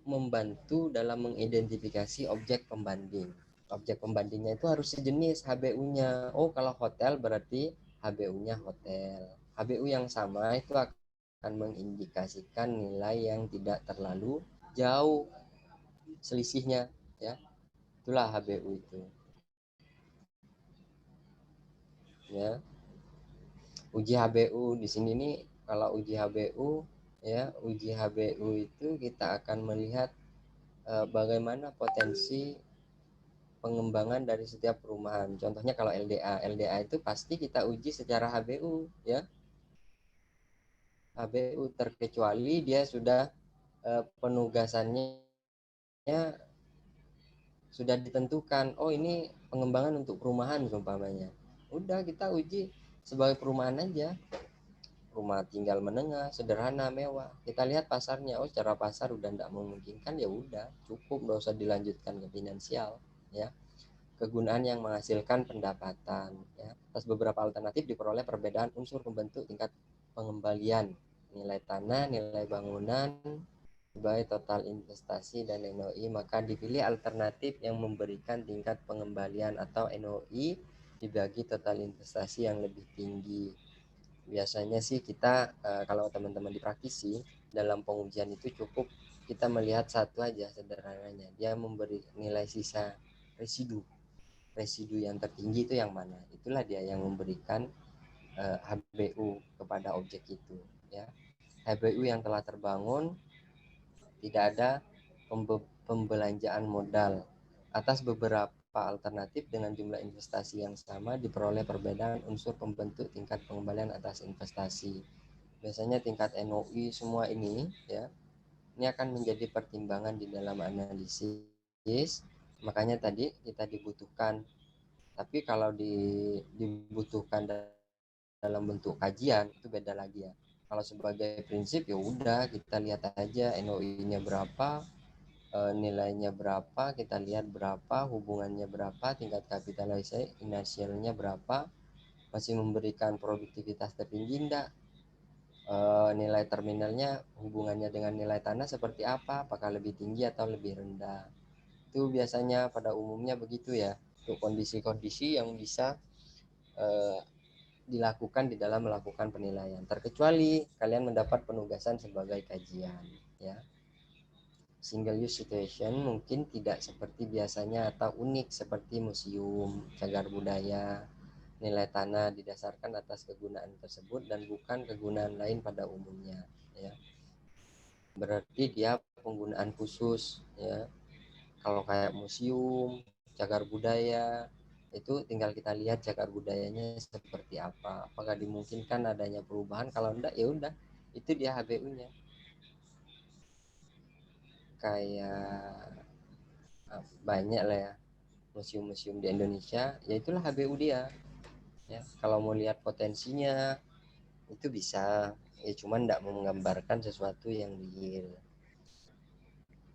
membantu dalam mengidentifikasi objek pembanding. Objek pembandingnya itu harus sejenis HBU-nya. Oh, kalau hotel berarti HBU-nya hotel. HBU yang sama itu akan mengindikasikan nilai yang tidak terlalu jauh selisihnya, ya. Itulah HBU itu. Ya. Uji HBU di sini nih, kalau uji HBU ya, uji HBU itu kita akan melihat bagaimana potensi pengembangan dari setiap perumahan. Contohnya kalau LDA itu pasti kita uji secara HBU ya. HBU terkecuali dia sudah penugasannya sudah ditentukan. Oh, ini pengembangan untuk perumahan umpamanya. Udah kita uji sebagai perumahan aja. Rumah tinggal menengah, sederhana, mewah. Kita lihat pasarnya. Oh, secara pasar udah tidak memungkinkan, ya udah, cukup, nggak usah dilanjutkan ke finansial ya. Kegunaan yang menghasilkan pendapatan ya. Atas beberapa alternatif diperoleh perbedaan unsur pembentuk tingkat pengembalian, nilai tanah, nilai bangunan sebagai total investasi dan NOI, maka dipilih alternatif yang memberikan tingkat pengembalian atau NOI dibagi total investasi yang lebih tinggi. Biasanya sih kita kalau teman-teman di praktisi dalam pengujian itu cukup kita melihat satu aja sederhananya, dia memberi nilai sisa residu yang tertinggi itu yang mana, itulah dia yang memberikan HBU kepada objek itu ya. HBU yang telah terbangun tidak ada pembelanjaan modal atas beberapa alternatif dengan jumlah investasi yang sama diperoleh perbedaan unsur pembentuk tingkat pengembalian atas investasi. Biasanya tingkat NOI semua ini ya, ini akan menjadi pertimbangan di dalam analisis. Makanya tadi kita dibutuhkan. Tapi kalau dibutuhkan dalam bentuk kajian itu beda lagi ya. Kalau sebagai prinsip ya udah kita lihat aja NOI-nya berapa, nilainya berapa, kita lihat berapa, hubungannya berapa, tingkat kapitalisasi inisialnya berapa, masih memberikan produktivitas tertinggi enggak, nilai terminalnya hubungannya dengan nilai tanah seperti apa, apakah lebih tinggi atau lebih rendah. Itu biasanya pada umumnya begitu ya, untuk kondisi-kondisi yang bisa dilakukan di dalam melakukan penilaian, terkecuali kalian mendapat penugasan sebagai kajian ya. Single use situation mungkin tidak seperti biasanya atau unik seperti museum, cagar budaya. Nilai tanah didasarkan atas kegunaan tersebut dan bukan kegunaan lain pada umumnya ya. Berarti dia penggunaan khusus ya. Kalau kayak museum, cagar budaya itu tinggal kita lihat cagar budayanya seperti apa, apakah dimungkinkan adanya perubahan. Kalau enggak ya udah, itu dia HBU-nya. Kayak banyak lah ya museum-museum di Indonesia, ya itulah HBU dia ya. Kalau mau lihat potensinya itu bisa ya, cuman enggak menggambarkan sesuatu yang real.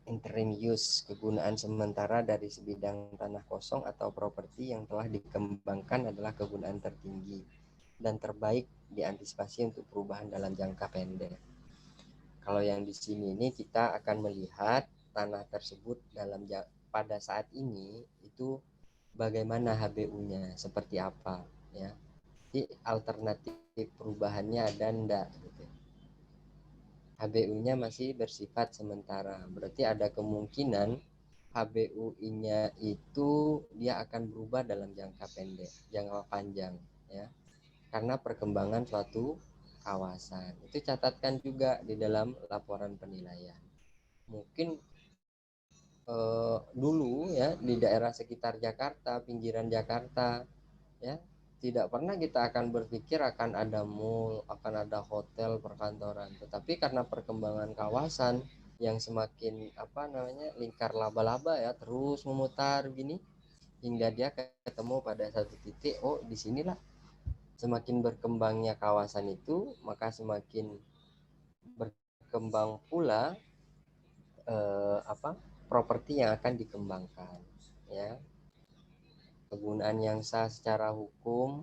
Interim use, kegunaan sementara dari sebidang tanah kosong atau properti yang telah dikembangkan adalah kegunaan tertinggi dan terbaik diantisipasi untuk perubahan dalam jangka pendek. Kalau yang di sini ini kita akan melihat tanah tersebut pada saat ini itu bagaimana HBU-nya, seperti apa ya. Jadi alternatif perubahannya ada enggak gitu. HBU-nya masih bersifat sementara, berarti ada kemungkinan HBU-nya itu dia akan berubah dalam jangka pendek, jangka panjang ya, karena perkembangan suatu kawasan. Itu catatkan juga di dalam laporan penilaian. Mungkin dulu ya di daerah sekitar Jakarta, pinggiran Jakarta ya, tidak pernah kita akan berpikir akan ada mall, akan ada hotel perkantoran. Tetapi karena perkembangan kawasan yang semakin lingkar laba-laba ya, terus memutar gini hingga dia ketemu pada satu titik, oh disinilah. Semakin berkembangnya kawasan itu, maka semakin berkembang pula properti yang akan dikembangkan, ya. Penggunaan yang sah secara hukum,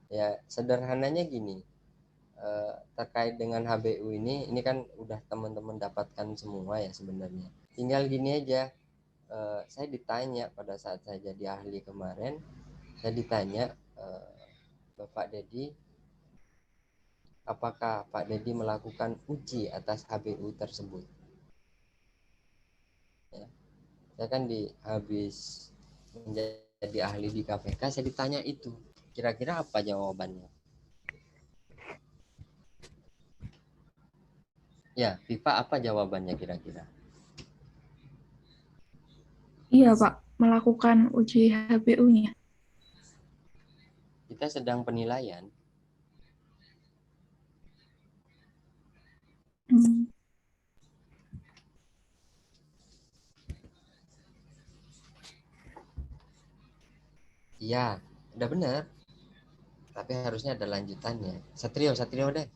ya sederhananya gini, terkait dengan HBU ini kan udah teman-teman dapatkan semua ya sebenarnya. Tinggal gini aja, saya ditanya pada saat saya jadi ahli kemarin, saya ditanya, Bapak Dedi, apakah Pak Dedi melakukan uji atas HBU tersebut? Ya, saya kan habis menjadi ahli di KPK, saya ditanya itu. Kira-kira apa jawabannya? Ya, Viva, apa jawabannya kira-kira? Iya, Pak, melakukan uji HBU-nya. Kita sedang penilaian. Iya, udah benar. Tapi harusnya ada lanjutannya. Satrio deh.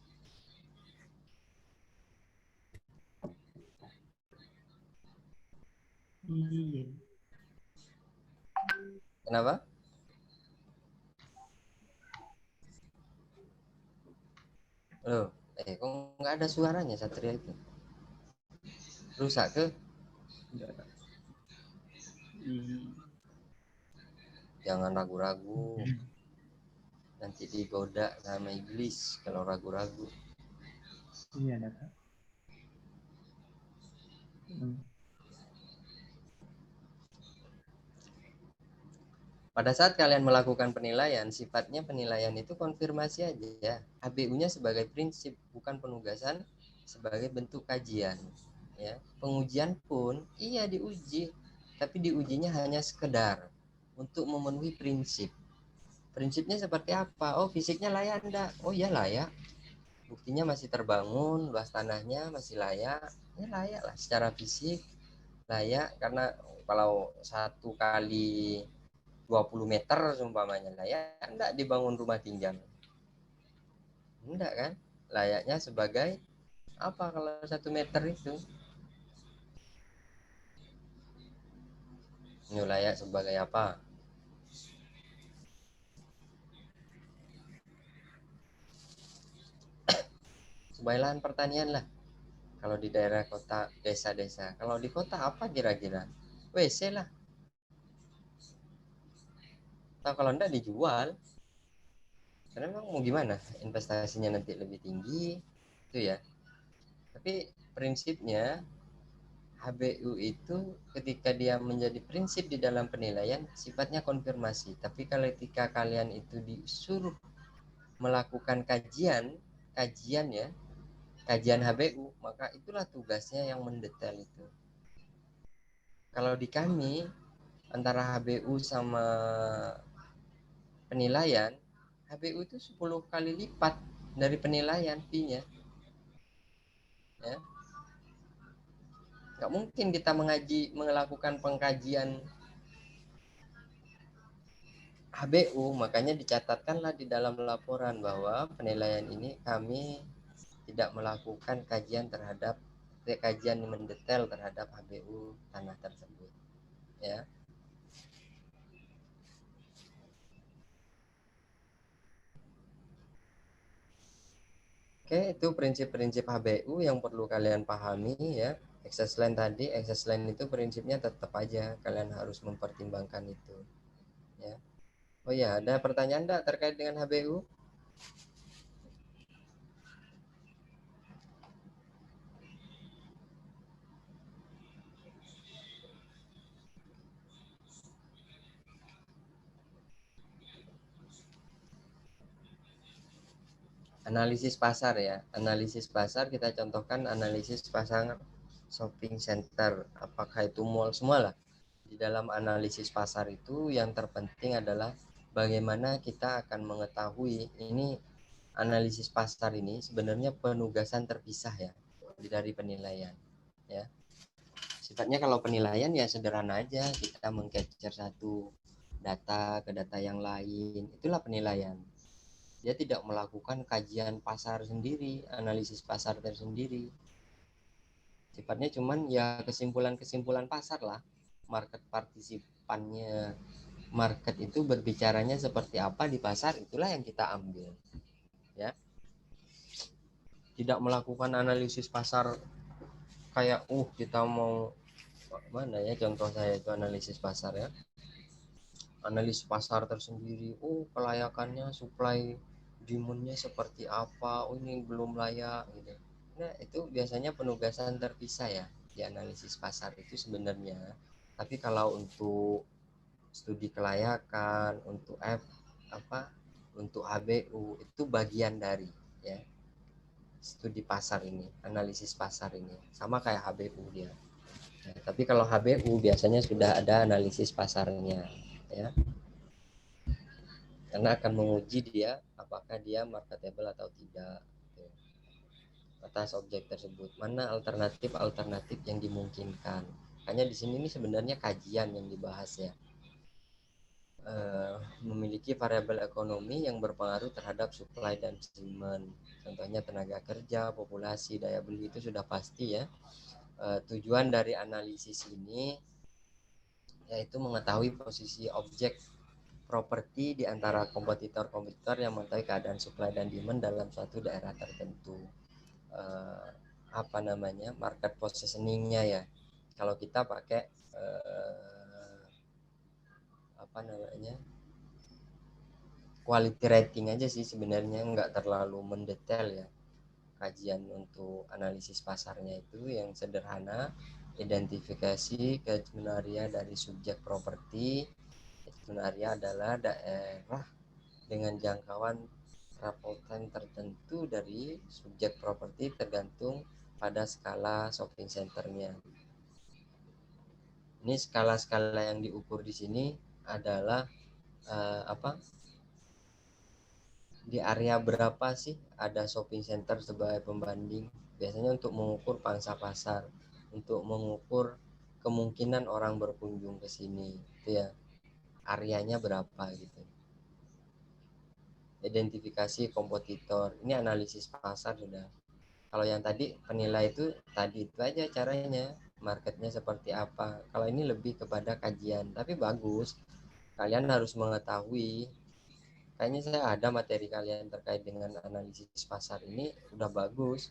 Kenapa? Loh, kok nggak ada suaranya Satria itu? Rusak ke? Jangan ragu-ragu. Nanti digoda sama iblis kalau ragu-ragu. Iya, Kak. Pada saat kalian melakukan penilaian, sifatnya penilaian itu konfirmasi aja. HBU-nya sebagai prinsip, bukan penugasan sebagai bentuk kajian. Ya, pengujian pun iya diuji, tapi diujinya hanya sekedar untuk memenuhi prinsip. Prinsipnya seperti apa? Oh, fisiknya layak enggak? Oh iya layak. Buktinya masih terbangun, luas tanahnya masih layak. Ya layak lah secara fisik, layak karena kalau 1 kali 20 meter seumpamanya layak enggak dibangun rumah tinggal? Enggak kan? Layaknya sebagai apa kalau 1 meter itu? Ini layak sebagai apa? Sebagai lahan pertanian lah. Kalau di daerah kota, desa-desa. Kalau di kota apa kira-kira? WC lah. Nah, kalau enggak dijual. Karena memang mau gimana? Investasinya nanti lebih tinggi. Itu ya. Tapi prinsipnya HBU itu ketika dia menjadi prinsip di dalam penilaian sifatnya konfirmasi. Tapi kalau ketika kalian itu disuruh melakukan kajian ya, kajian HBU, maka itulah tugasnya yang mendetail itu. Kalau di kami antara HBU sama penilaian, HBU itu 10 kali lipat dari penilaian fee-nya. Ya. Nggak mungkin kita melakukan pengkajian HBU, makanya dicatatkanlah di dalam laporan bahwa penilaian ini kami tidak melakukan kajian mendetail terhadap HBU tanah tersebut, ya. Oke, itu prinsip-prinsip HBU yang perlu kalian pahami ya. Access line tadi, access line itu prinsipnya tetap aja kalian harus mempertimbangkan itu, ya. Oh ya, ada pertanyaan enggak terkait dengan HBU? Analisis pasar ya. Analisis pasar kita contohkan analisis pasar shopping center. Apakah itu mall semua lah. Di dalam analisis pasar itu yang terpenting adalah bagaimana kita akan mengetahui ini analisis pasar ini sebenarnya penugasan terpisah ya dari penilaian ya. Sifatnya kalau penilaian ya sederhana aja, kita mengcapture satu data ke data yang lain, itulah penilaian. Dia tidak melakukan kajian pasar sendiri, analisis pasar tersendiri. Sifatnya cuman ya kesimpulan-kesimpulan pasar lah. Market partisipannya, market itu berbicaranya seperti apa di pasar, itulah yang kita ambil ya. Tidak melakukan analisis pasar kayak kita mau mana ya, contoh saya itu analisis pasar ya, analisis pasar tersendiri, kelayakannya supply demandnya seperti apa, ini belum layak gitu. Nah itu biasanya penugasan terpisah ya di analisis pasar itu sebenarnya. Tapi kalau untuk studi kelayakan, untuk untuk HBU itu bagian dari ya studi pasar ini, analisis pasar ini, sama kayak HBU dia. Nah, tapi kalau HBU biasanya sudah ada analisis pasarnya ya, karena akan menguji dia apakah dia marketable atau tidak gitu, atas objek tersebut, mana alternatif yang dimungkinkan. Hanya di sini nih sebenarnya kajian yang dibahas ya. Memiliki variabel ekonomi yang berpengaruh terhadap supply dan demand. Contohnya tenaga kerja, populasi, daya beli, itu sudah pasti ya. Tujuan dari analisis ini yaitu mengetahui posisi objek properti di antara kompetitor-kompetitor yang mengetahui keadaan supply dan demand dalam suatu daerah tertentu. Market positioningnya ya. Kalau kita pakai quality rating aja sih sebenarnya, nggak terlalu mendetail ya. Kajian untuk analisis pasarnya itu yang sederhana, identifikasi kebenaria dari subjek properti. Kebenaria adalah daerah dengan jangkauan rapautan tertentu dari subjek properti tergantung pada skala shopping centernya. Ini skala-skala yang diukur di sini adalah di area berapa sih ada shopping center sebagai pembanding. Biasanya untuk mengukur pangsa pasar, untuk mengukur kemungkinan orang berkunjung ke sini, itu ya, areanya berapa gitu. Identifikasi kompetitor, ini analisis pasar sudah. Kalau yang tadi penilai itu aja caranya, marketnya seperti apa. Kalau ini lebih kepada kajian, tapi bagus. Kalian harus mengetahui. Kayaknya saya ada materi kalian terkait dengan analisis pasar ini udah bagus.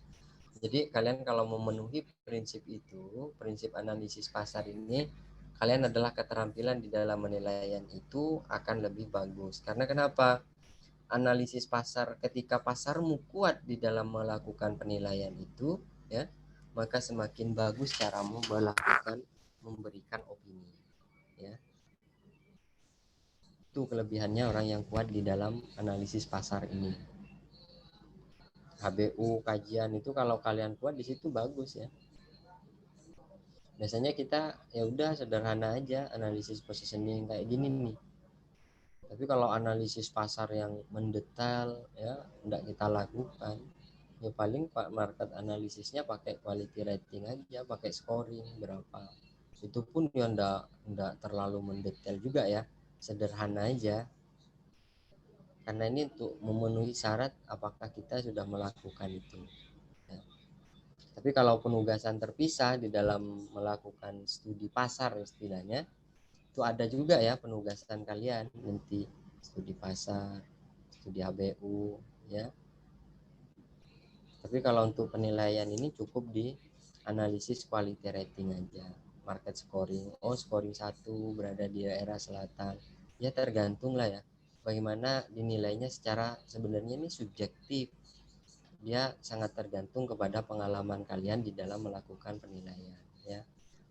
Jadi kalian kalau memenuhi prinsip itu, prinsip analisis pasar ini, kalian adalah keterampilan di dalam penilaian itu akan lebih bagus. Karena kenapa? Analisis pasar, ketika pasarmu kuat di dalam melakukan penilaian itu ya, maka semakin bagus caramu memberikan opini ya. Itu kelebihannya orang yang kuat di dalam analisis pasar ini. HBU kajian itu kalau kalian kuat di situ bagus ya. Biasanya kita ya udah sederhana aja analisis positioning kayak gini nih. Tapi kalau analisis pasar yang mendetail ya enggak kita lakukan. Ya paling Pak market analisisnya pakai quality rating aja, pakai scoring berapa. Itu pun ya enggak terlalu mendetail juga ya. Sederhana aja. Karena ini untuk memenuhi syarat apakah kita sudah melakukan itu ya. Tapi kalau penugasan terpisah di dalam melakukan studi pasar istilahnya, itu ada juga ya penugasan kalian nanti, studi pasar, studi HBU ya. Tapi kalau untuk penilaian ini cukup di analisis quality rating aja, market scoring. Scoring 1 berada di daerah selatan. Ya tergantung lah ya. Bagaimana dinilainya secara sebenarnya ini subjektif. Dia sangat tergantung kepada pengalaman kalian di dalam melakukan penilaian ya.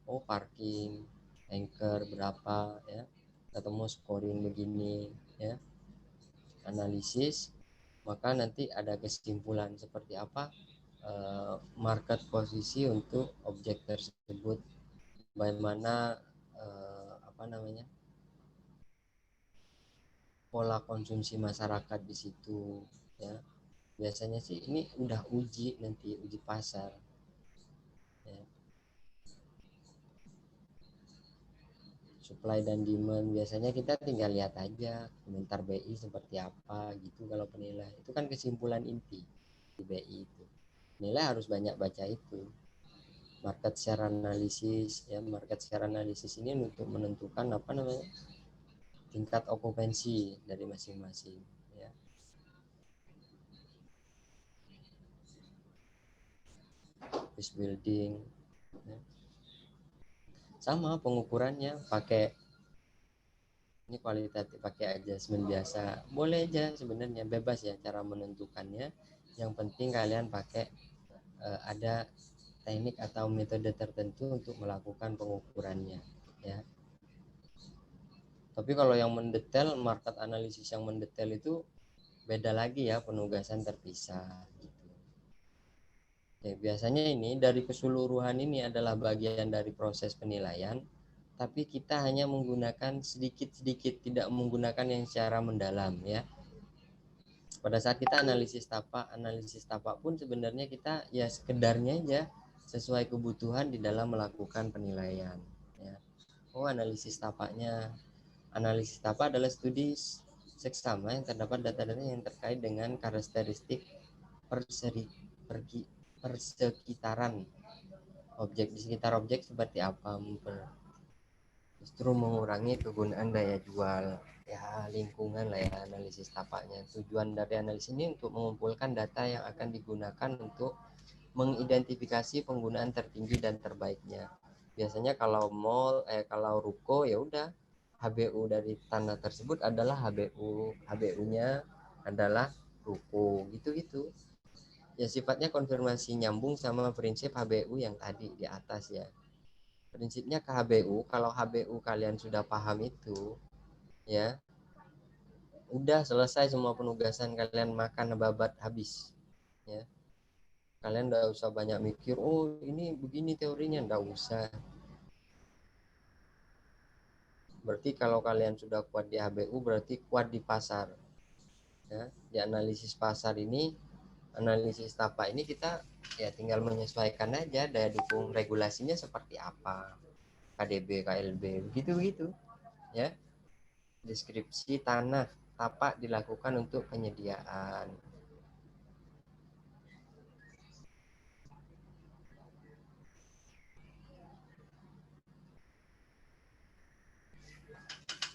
Parking, anchor berapa ya. Ketemu scoring begini ya. Analisis, maka nanti ada kesimpulan seperti apa market posisi untuk objek tersebut, bagaimana pola konsumsi masyarakat di situ, ya. Biasanya sih ini udah nanti uji pasar, ya. Supply dan demand biasanya kita tinggal lihat aja komentar BI seperti apa gitu. Kalau penilai itu kan kesimpulan inti di BI itu, nilai harus banyak baca itu market share analisis, ya. Market share analisis ini untuk menentukan apa namanya tingkat okupansi dari masing-masing, ya. Office building, ya. Sama pengukurannya pakai ini kualitatif, pakai adjustment biasa boleh aja sebenarnya, bebas ya cara menentukannya. Yang penting kalian pakai ada teknik atau metode tertentu untuk melakukan pengukurannya, ya. Tapi kalau yang mendetail, market analisis yang mendetail itu beda lagi ya, penugasan terpisah gitu. Ya, biasanya ini dari keseluruhan ini adalah bagian dari proses penilaian, tapi kita hanya menggunakan sedikit-sedikit, tidak menggunakan yang secara mendalam, ya. Pada saat kita analisis tapak pun sebenarnya kita ya sekedarnya aja sesuai kebutuhan di dalam melakukan penilaian, ya. Oh, analisis tapak adalah studi seksama yang terdapat data-data yang terkait dengan karakteristik persekitaran objek, di sekitar objek seperti apa, justru mengurangi kegunaan daya jual, ya, lingkungan lah ya analisis tapaknya. Tujuan dari analisis ini untuk mengumpulkan data yang akan digunakan untuk mengidentifikasi penggunaan tertinggi dan terbaiknya. Biasanya kalau mall, kalau ruko ya udah HBU dari tanah tersebut adalah HBU-nya adalah ruko, gitu-gitu. Ya sifatnya konfirmasi nyambung sama prinsip HBU yang tadi di atas, ya. Prinsipnya ke HBU, kalau HBU kalian sudah paham itu, ya udah selesai semua penugasan kalian, makan babat habis, ya. Kalian nggak usah banyak mikir, oh ini begini teorinya, nggak usah. Berarti kalau kalian sudah kuat di HBU berarti kuat di pasar, ya. Di analisis pasar ini, analisis tapak ini kita ya tinggal menyesuaikan aja daya dukung regulasinya seperti apa, KDB, KLB, begitu, ya. Deskripsi tanah tapak dilakukan untuk penyediaan.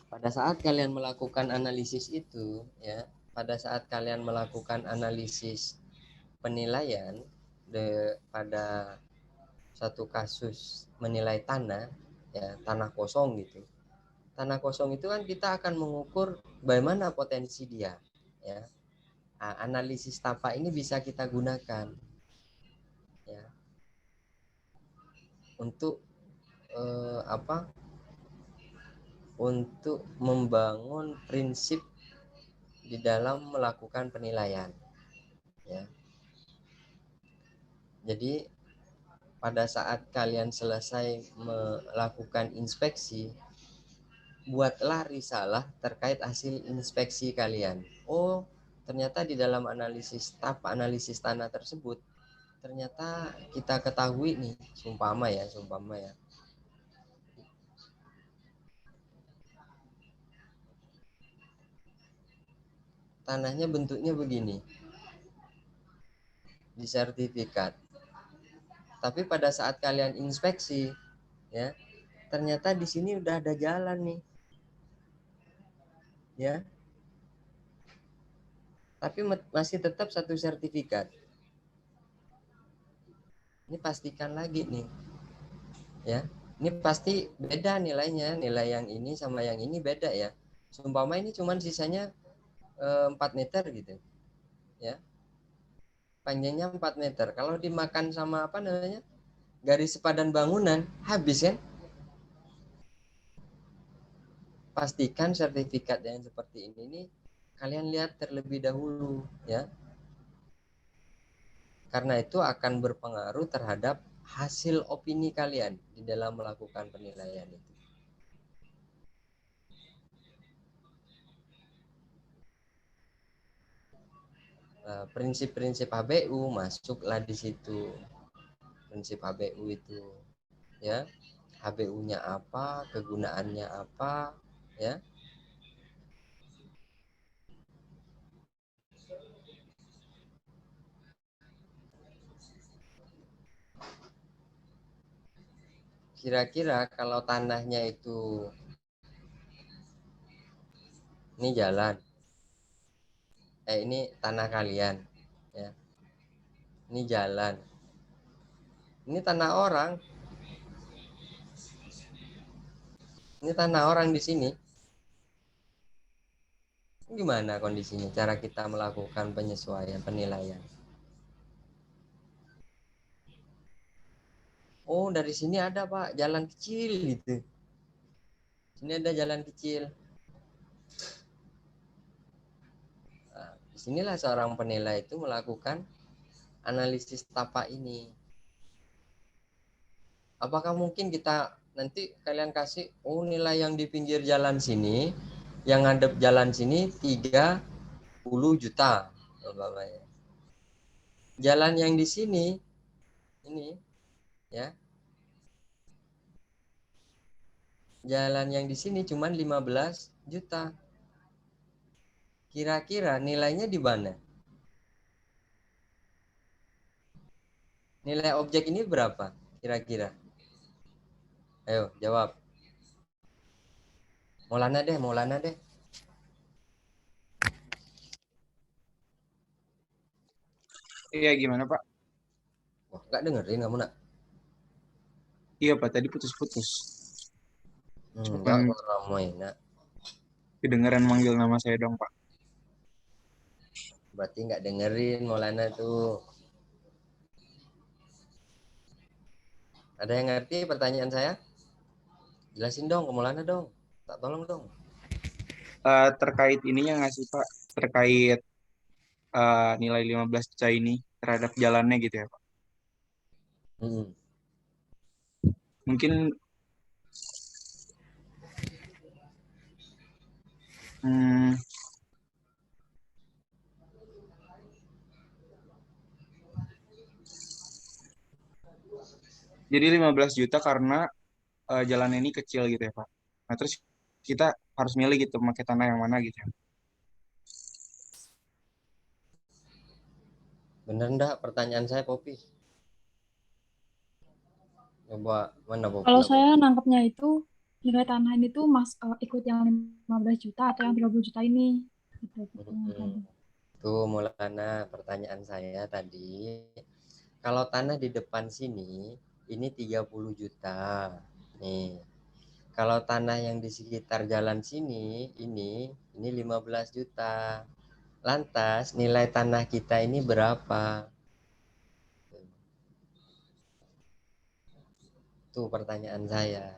Pada saat kalian melakukan analisis itu, ya, pada saat kalian melakukan analisis penilaian pada satu kasus menilai tanah, ya, tanah kosong gitu. Tanah kosong itu kan kita akan mengukur bagaimana potensi dia, ya. Nah, analisis tapak ini bisa kita gunakan, ya, untuk apa? Untuk membangun prinsip di dalam melakukan penilaian, ya. Jadi pada saat kalian selesai melakukan inspeksi, buatlah risalah terkait hasil inspeksi kalian. Oh, ternyata di dalam analisis tanah tersebut, ternyata kita ketahui nih, sumpama ya, tanahnya bentuknya begini di sertifikat. Tapi pada saat kalian inspeksi, ya, ternyata di sini udah ada jalan nih, ya. Tapi masih tetap satu sertifikat. Ini pastikan lagi nih, ya. Ini pasti beda nilainya, nilai yang ini sama yang ini beda, ya. Seumpama ini cuman sisanya 4 meter gitu, ya. Panjangnya 4 meter. Kalau dimakan sama apa namanya? Garis sepadan bangunan, habis kan? Pastikan sertifikat yang seperti ini nih kalian lihat terlebih dahulu, ya. Karena itu akan berpengaruh terhadap hasil opini kalian di dalam melakukan penilaian itu. prinsip-prinsip HBU masuklah di situ. Prinsip HBU itu ya, HBU-nya apa, kegunaannya apa, ya. Kira-kira kalau tanahnya itu, ini jalan, ini tanah kalian, ya. Ini jalan, ini tanah orang, ini tanah orang di sini. Gimana kondisinya? Cara kita melakukan penyesuaian, penilaian. Oh, dari sini ada Pak jalan kecil gitu. Sini ada jalan kecil. Nah, disinilah seorang penilai itu melakukan analisis tapak ini. Apakah mungkin kita nanti kalian kasih, oh nilai yang di pinggir jalan sini, yang ngadep jalan sini 30 juta. Jalan yang di sini, ini ya, jalan yang di sini cuma 15 juta. Kira-kira nilainya di mana? Nilai objek ini berapa? Kira-kira. Ayo, jawab. Maulana deh, Maulana deh. Iya, gimana Pak? Wah, nggak dengerin kamu nak? Iya Pak, tadi putus-putus. Enggak, kok ramai nak. Kedengeran manggil nama saya dong Pak. Berarti nggak dengerin Maulana tuh. Ada yang ngerti pertanyaan saya? Jelasin dong ke Maulana dong. Tak tolong dong. Terkait ininya nggak sih Pak? Terkait nilai 15 juta ini terhadap jalannya gitu ya Pak? Hmm. Mungkin jadi 15 juta karena jalan ini kecil gitu ya Pak. Nah terus kita harus milih gitu pakai tanah yang mana gitu ya. Bener enggak pertanyaan saya, Popi? Coba mana Popi? Kalau saya nangkepnya itu nilai tanah ini tuh ikut yang 15 juta atau yang 30 juta ini. Gitu, tadi. Tuh Maulana, pertanyaan saya tadi, kalau tanah di depan sini ini 30 juta. Nih. Kalau tanah yang di sekitar jalan sini ini 15 juta. Lantas nilai tanah kita ini berapa? Itu pertanyaan saya.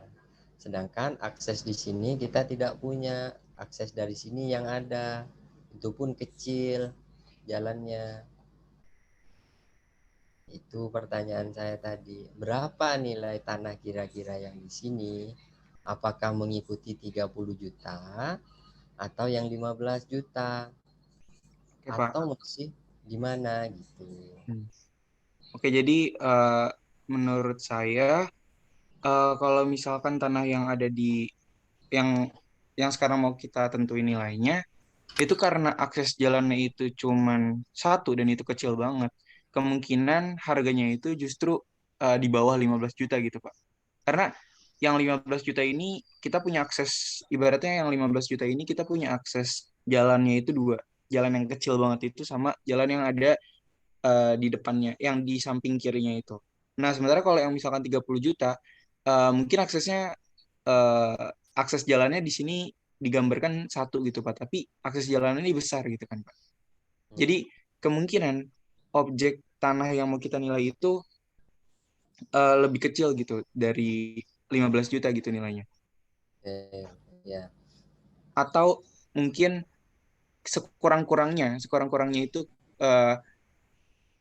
Sedangkan akses di sini kita tidak punya. Akses dari sini yang ada itu pun kecil jalannya. Itu pertanyaan saya tadi. Berapa nilai tanah kira-kira yang di sini? Apakah mengikuti 30 juta atau yang 15 juta? Oke, Pak. Atau masih gimana gitu. Oke, jadi menurut saya kalau misalkan tanah yang ada di yang sekarang mau kita tentuin nilainya itu karena akses jalannya itu cuman satu dan itu kecil banget. Kemungkinan harganya itu justru di bawah 15 juta gitu, Pak. Karena yang 15 juta ini kita punya akses, ibaratnya yang 15 juta ini kita punya akses jalannya itu dua. Jalan yang kecil banget itu sama jalan yang ada di depannya, yang di samping kirinya itu. Nah, sementara kalau yang misalkan 30 juta, mungkin aksesnya, akses jalannya di sini digambarkan satu gitu, Pak. Tapi akses jalannya ini besar gitu kan, Pak. Jadi, kemungkinan objek tanah yang mau kita nilai itu lebih kecil gitu dari 15 juta gitu nilainya. Ya. Atau mungkin sekurang-kurangnya itu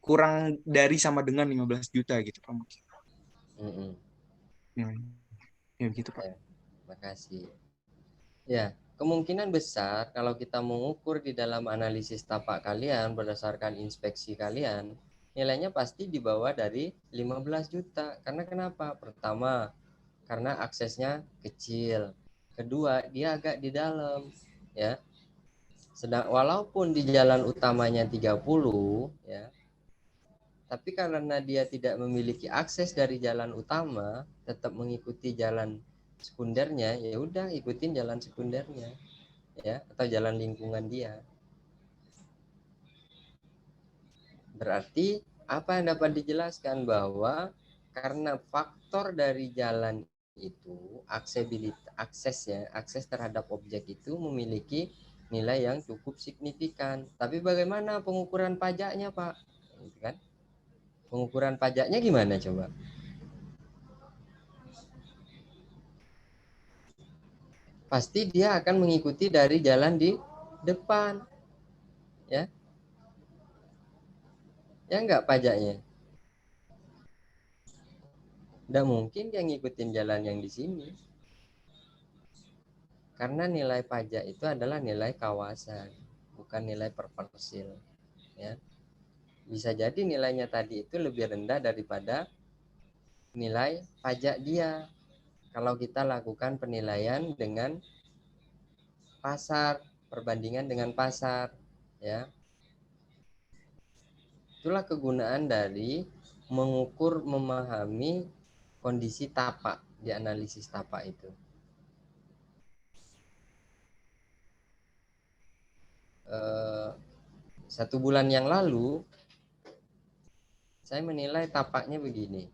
kurang dari sama dengan 15 juta gitu, Pak. Mungkin. Ya gitu Pak. Makasih. Ya, kemungkinan besar kalau kita mengukur di dalam analisis tapak kalian berdasarkan inspeksi kalian, nilainya pasti di bawah dari 15 juta. Karena kenapa? Pertama, karena aksesnya kecil. Kedua, dia agak di dalam, ya. Sedang walaupun di jalan utamanya 30, ya, tapi karena dia tidak memiliki akses dari jalan utama, tetap mengikuti jalan sekundernya, ya udah ikutin jalan sekundernya, ya, atau jalan lingkungan dia. Berarti apa yang dapat dijelaskan bahwa karena faktor dari jalan itu, akses terhadap objek itu memiliki nilai yang cukup signifikan. Tapi bagaimana pengukuran pajaknya, Pak? Gitu kan? Pengukuran pajaknya gimana coba? Pasti dia akan mengikuti dari jalan di depan, ya. Ya enggak pajaknya? Nggak mungkin dia ngikutin jalan yang di sini. Karena nilai pajak itu adalah nilai kawasan, bukan nilai per parcel, ya. Bisa jadi nilainya tadi itu lebih rendah daripada nilai pajak dia kalau kita lakukan penilaian dengan pasar, perbandingan dengan pasar, ya. Itulah kegunaan dari mengukur, memahami kondisi tapak di analisis tapak itu. Satu bulan yang lalu saya menilai tapaknya begini.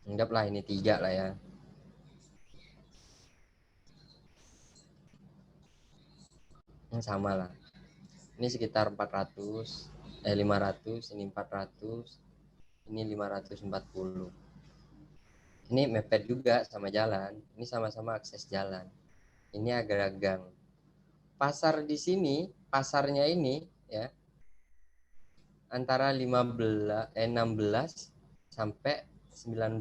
Anggaplah ini 3 lah ya. Sama lah. Ini sekitar 500, ini 400, ini 540. Ini mepet juga sama jalan. Ini sama-sama akses jalan. Ini agak gang. Pasar di sini, pasarnya ini ya antara 16 sampai 19.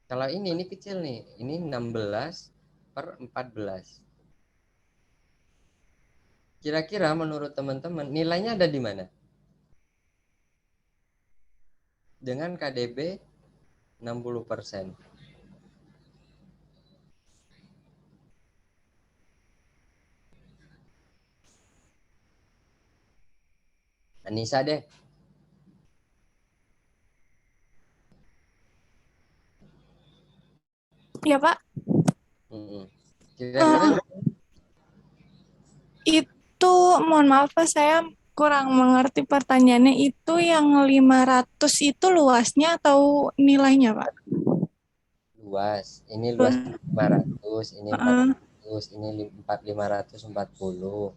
Kalau ini kecil nih, ini 16/14. Kira-kira menurut teman-teman nilainya ada di mana? Dengan KDB 60%. Anissa deh. Ya, Pak. Kira-kira Itu, mohon maaf Pak, saya kurang mengerti pertanyaannya. Itu yang 500 itu luasnya atau nilainya, Pak? luas. Ini luas 500, ini Heeh. 400, ini 540.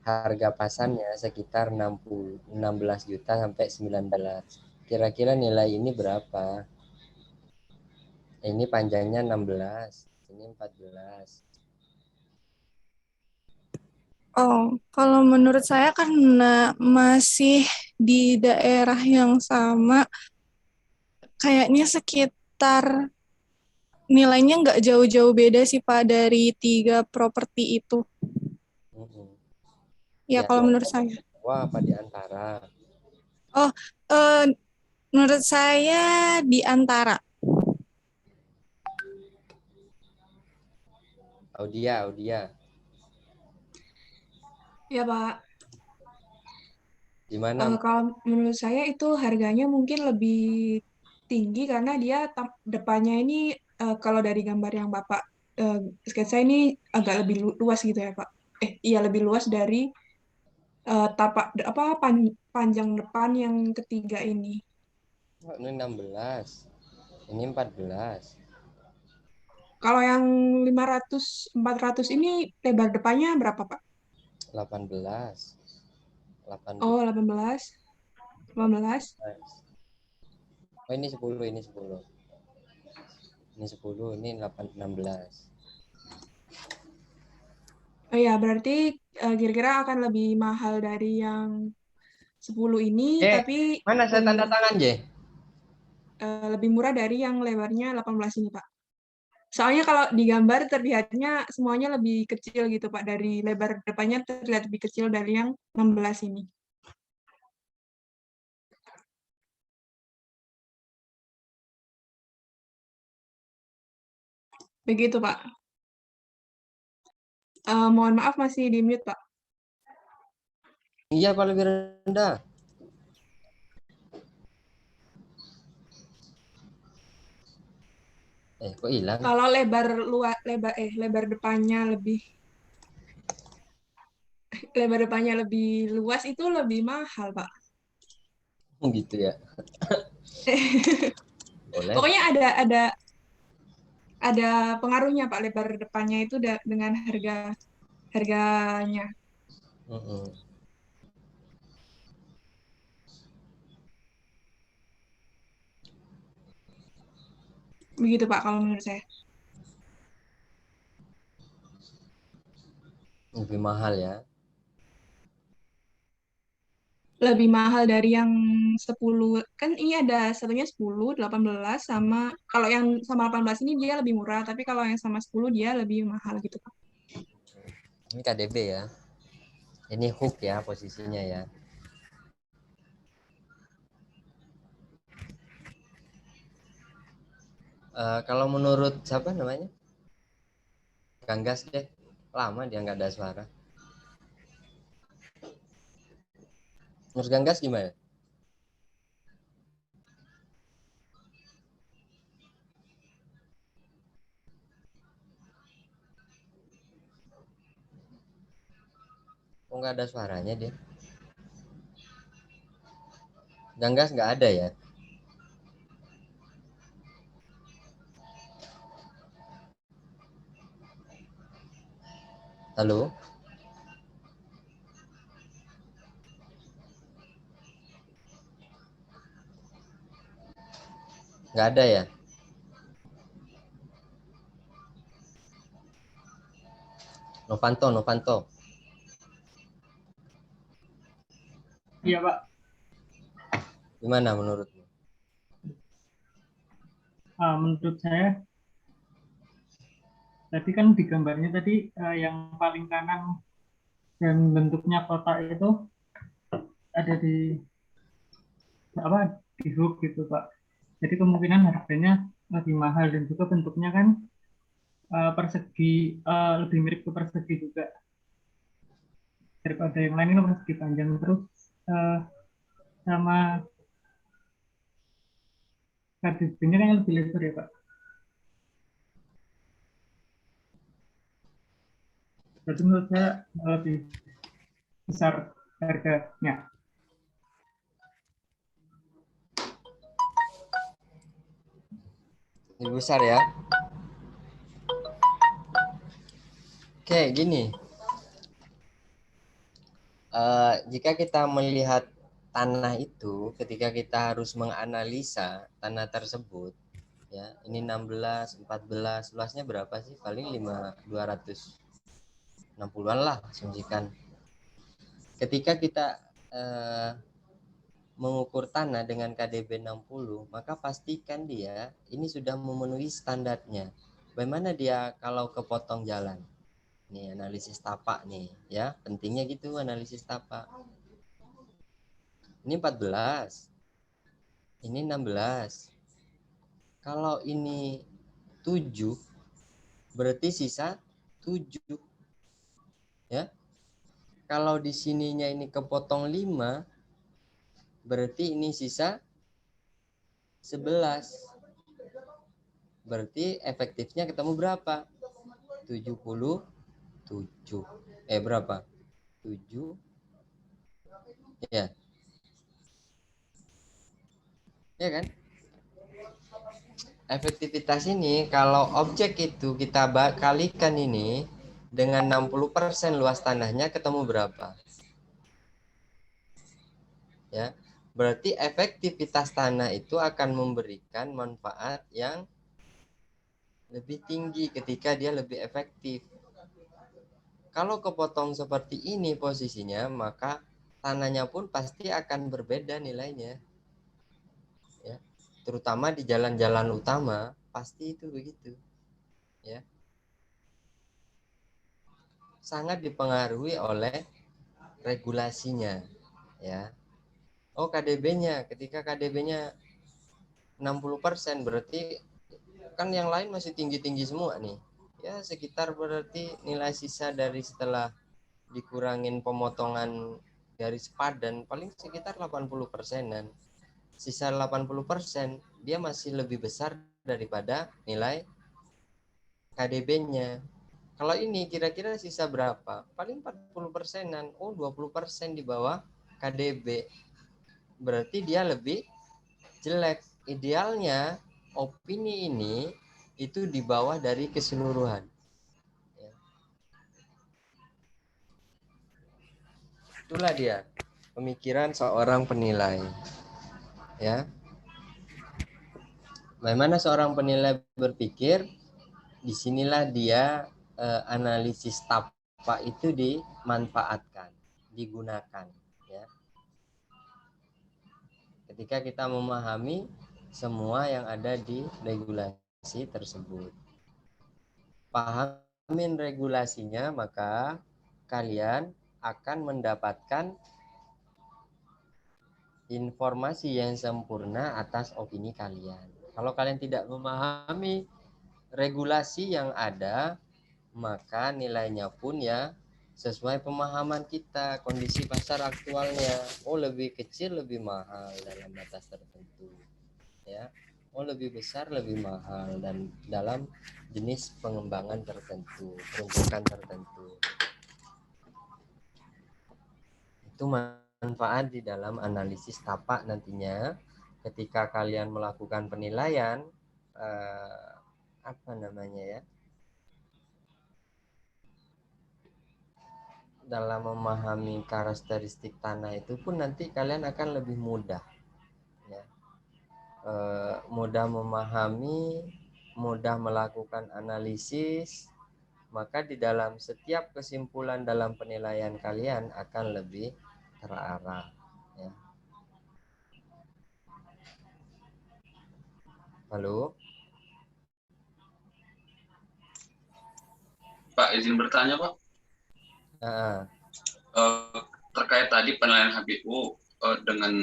Harga pasarnya sekitar 16 juta sampai 19. Kira-kira nilai ini berapa? Ini panjangnya 16, ini 14. Oh, kalau menurut saya karena masih di daerah yang sama, kayaknya sekitar nilainya nggak jauh-jauh beda sih Pak dari 3 properti itu. Ya, Ya, kalau menurut saya. wah apa di antara? Oh, eh, menurut saya di antara. Audia. Ya Pak, Gimana? kalau menurut saya itu harganya mungkin lebih tinggi karena dia depannya ini kalau dari gambar yang Bapak sketsa ini agak lebih luas gitu ya Pak. Iya lebih luas dari tapak panjang depan yang ketiga ini. Ini 16, ini 14. Kalau yang 500 400 ini lebar depannya berapa Pak? 18. 8 Oh, juta. 18. 15. Oh, ini 10, ini 10. Ini 10, ini 16. Oh ya, berarti kira-kira akan lebih mahal dari yang 10 ini, tapi Mana saya lebih tanda tangan, J? lebih murah dari yang lebarnya 18 ini, Pak. Soalnya kalau di gambar terlihatnya semuanya lebih kecil gitu, Pak. Dari lebar depannya terlihat lebih kecil dari yang 16 ini. Begitu, Pak. Mohon maaf masih di mute, Pak. Iya, Pak, lebih rendah. Kok hilang? Kalau lebar depannya lebih luas itu lebih mahal, Pak. Gitu ya. Boleh. Pokoknya ada pengaruhnya, Pak. Lebar depannya itu dengan harganya. Mm-mm. Begitu, Pak, kalau menurut saya. Lebih mahal ya. Lebih mahal dari yang 10. Kan ini ada satunya 10, 18, sama kalau yang sama 18 ini dia lebih murah, tapi kalau yang sama 10 dia lebih mahal gitu, Pak. Ini KDB ya. Ini hook ya posisinya ya. Kalau menurut siapa namanya? Ganggas deh. Lama dia nggak ada suara. Menurut Ganggas gimana? Kok nggak ada suaranya dia? Ganggas nggak ada ya? Halo? Nggak ada ya? Novanto, Novanto. Iya, Pak. Gimana menurutmu? Menurut saya, tadi kan di gambarnya tadi yang paling kanan dan bentuknya kotak itu ada di apa di hook gitu, Pak. Jadi kemungkinan harganya lebih mahal dan juga bentuknya kan persegi, lebih mirip ke persegi juga daripada yang lain. Ini persegi panjang terus uh, sama KDB-nya kan lebih lebar ya, Pak. Jadi menurut saya lebih besar harganya. Lebih besar ya? Oke, gini. Jika kita melihat tanah itu, ketika kita harus menganalisa tanah tersebut, ya, ini 16, 14, luasnya berapa sih? Paling 260-an lah, asumsikan. Ketika kita mengukur tanah dengan KDB 60, maka pastikan dia ini sudah memenuhi standarnya. Bagaimana dia kalau kepotong jalan? Nih, analisis tapak nih, ya. Pentingnya gitu analisis tapak. Ini 14. Ini 16. Kalau ini 7, berarti sisa 7. Ya. Kalau di sininya ini kepotong 5, berarti ini sisa 11. Berarti efektifnya ketemu berapa? 77. Berapa? 7. Ya. Ya kan? Efektivitas ini kalau objek itu kita kalikan ini dengan 60% luas tanahnya ketemu berapa? Ya. Berarti efektivitas tanah itu akan memberikan manfaat yang lebih tinggi ketika dia lebih efektif. Kalau kepotong seperti ini posisinya, maka tanahnya pun pasti akan berbeda nilainya. Ya. Terutama di jalan-jalan utama, pasti itu begitu. Ya. Sangat dipengaruhi oleh regulasinya. Ya. Oh, KDB-nya, ketika KDB-nya 60%, berarti kan yang lain masih tinggi-tinggi semua nih. Ya, sekitar berarti nilai sisa dari setelah dikurangin pemotongan garis padan paling sekitar 80%-an. Sisa 80% dia masih lebih besar daripada nilai KDB-nya. Kalau ini kira-kira sisa berapa? Paling 40%-an. Oh, 20% di bawah KDB. Berarti dia lebih jelek. Idealnya opini ini itu di bawah dari keseluruhan. Ya. Itulah dia pemikiran seorang penilai. Ya. Bagaimana seorang penilai berpikir? Disinilah dia analisis TAPA itu dimanfaatkan, digunakan. Ya. Ketika kita memahami semua yang ada di regulasi tersebut, pahamin regulasinya, maka kalian akan mendapatkan informasi yang sempurna atas opini kalian. Kalau kalian tidak memahami regulasi yang ada, maka nilainya pun ya sesuai pemahaman kita, kondisi pasar aktualnya. Oh, lebih kecil lebih mahal dalam batas tertentu. Ya. Oh, lebih besar lebih mahal dan dalam jenis pengembangan tertentu, peruntukan tertentu. Itu manfaat di dalam analisis TAPA nantinya ketika kalian melakukan penilaian apa namanya ya, dalam memahami karakteristik tanah itu pun nanti kalian akan lebih mudah ya. Mudah memahami, mudah melakukan analisis, maka di dalam setiap kesimpulan dalam penilaian kalian akan lebih terarah ya. Halo Pak, izin bertanya Pak. Terkait tadi penilaian HBU dengan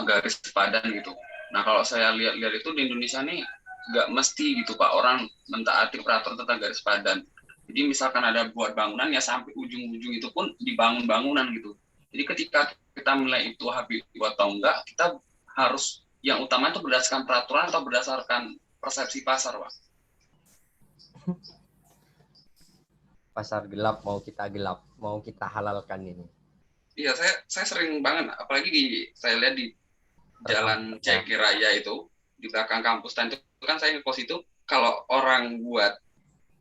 garis padan gitu. Nah, kalau saya lihat-lihat itu di Indonesia nih nggak mesti gitu Pak, orang mentaati peraturan tentang garis padan. Jadi misalkan ada buat bangunan ya sampai ujung-ujung itu pun dibangun bangunan gitu. Jadi ketika kita menilai itu HBU atau enggak, kita harus yang utama itu berdasarkan peraturan atau berdasarkan persepsi pasar, Pak? Pasar gelap mau kita halalkan ini. Iya, saya sering banget, apalagi saya lihat di Jalan Ceki Raya itu, di belakang kampus, dan itu kan saya ngekos itu, kalau orang buat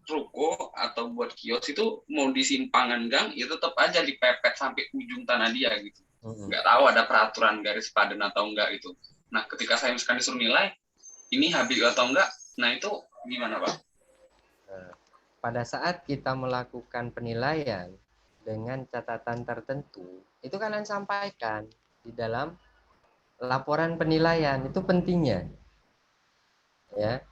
ruko atau buat kios itu mau di simpangan gang, itu tetap aja dipepet sampai ujung tanah dia gitu. Nggak tahu ada peraturan garis padan atau enggak gitu. Nah, ketika saya misalkan disuruh nilai, ini HBU atau enggak, nah itu gimana Pak? Pada saat kita melakukan penilaian dengan catatan tertentu, itu kalian sampaikan di dalam laporan penilaian, itu pentingnya. Ya.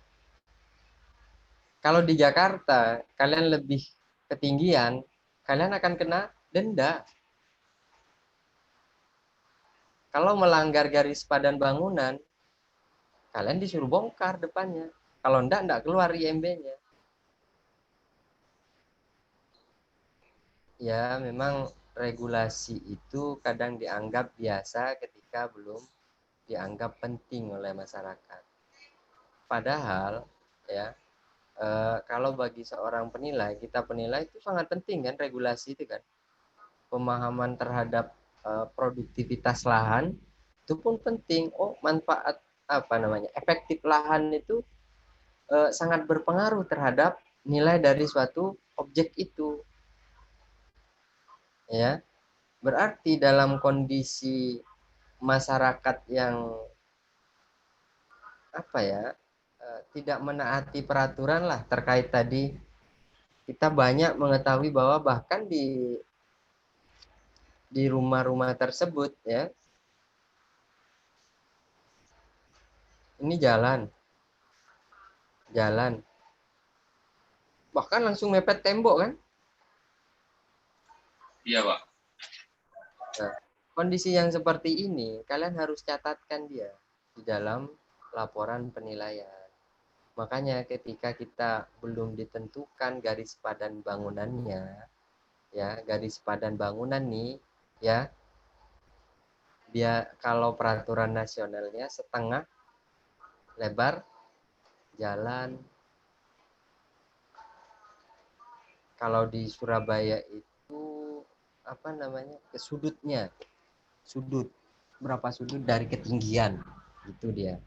Kalau di Jakarta kalian lebih ketinggian, kalian akan kena denda. Kalau melanggar garis padan bangunan, kalian disuruh bongkar depannya. Kalau enggak keluar IMB-nya. Ya, memang regulasi itu kadang dianggap biasa ketika belum dianggap penting oleh masyarakat. Padahal ya, kalau bagi seorang penilai, kita penilai itu sangat penting kan regulasi itu kan. Pemahaman terhadap produktivitas lahan itu pun penting. Oh, manfaat efektif lahan itu sangat berpengaruh terhadap nilai dari suatu objek itu. Ya. Berarti dalam kondisi masyarakat yang tidak menaati peraturan lah terkait tadi kita banyak mengetahui bahwa bahkan di rumah-rumah tersebut ya, ini jalan, bahkan langsung mepet tembok kan. Iya, Pak. Nah, kondisi yang seperti ini kalian harus catatkan dia di dalam laporan penilaian. Makanya ketika kita belum ditentukan garis padan bangunannya, ya garis padan bangunan nih, ya dia kalau peraturan nasionalnya setengah lebar jalan. Kalau di Surabaya itu apa namanya, ke sudutnya, sudut berapa sudut dari ketinggian itu dia.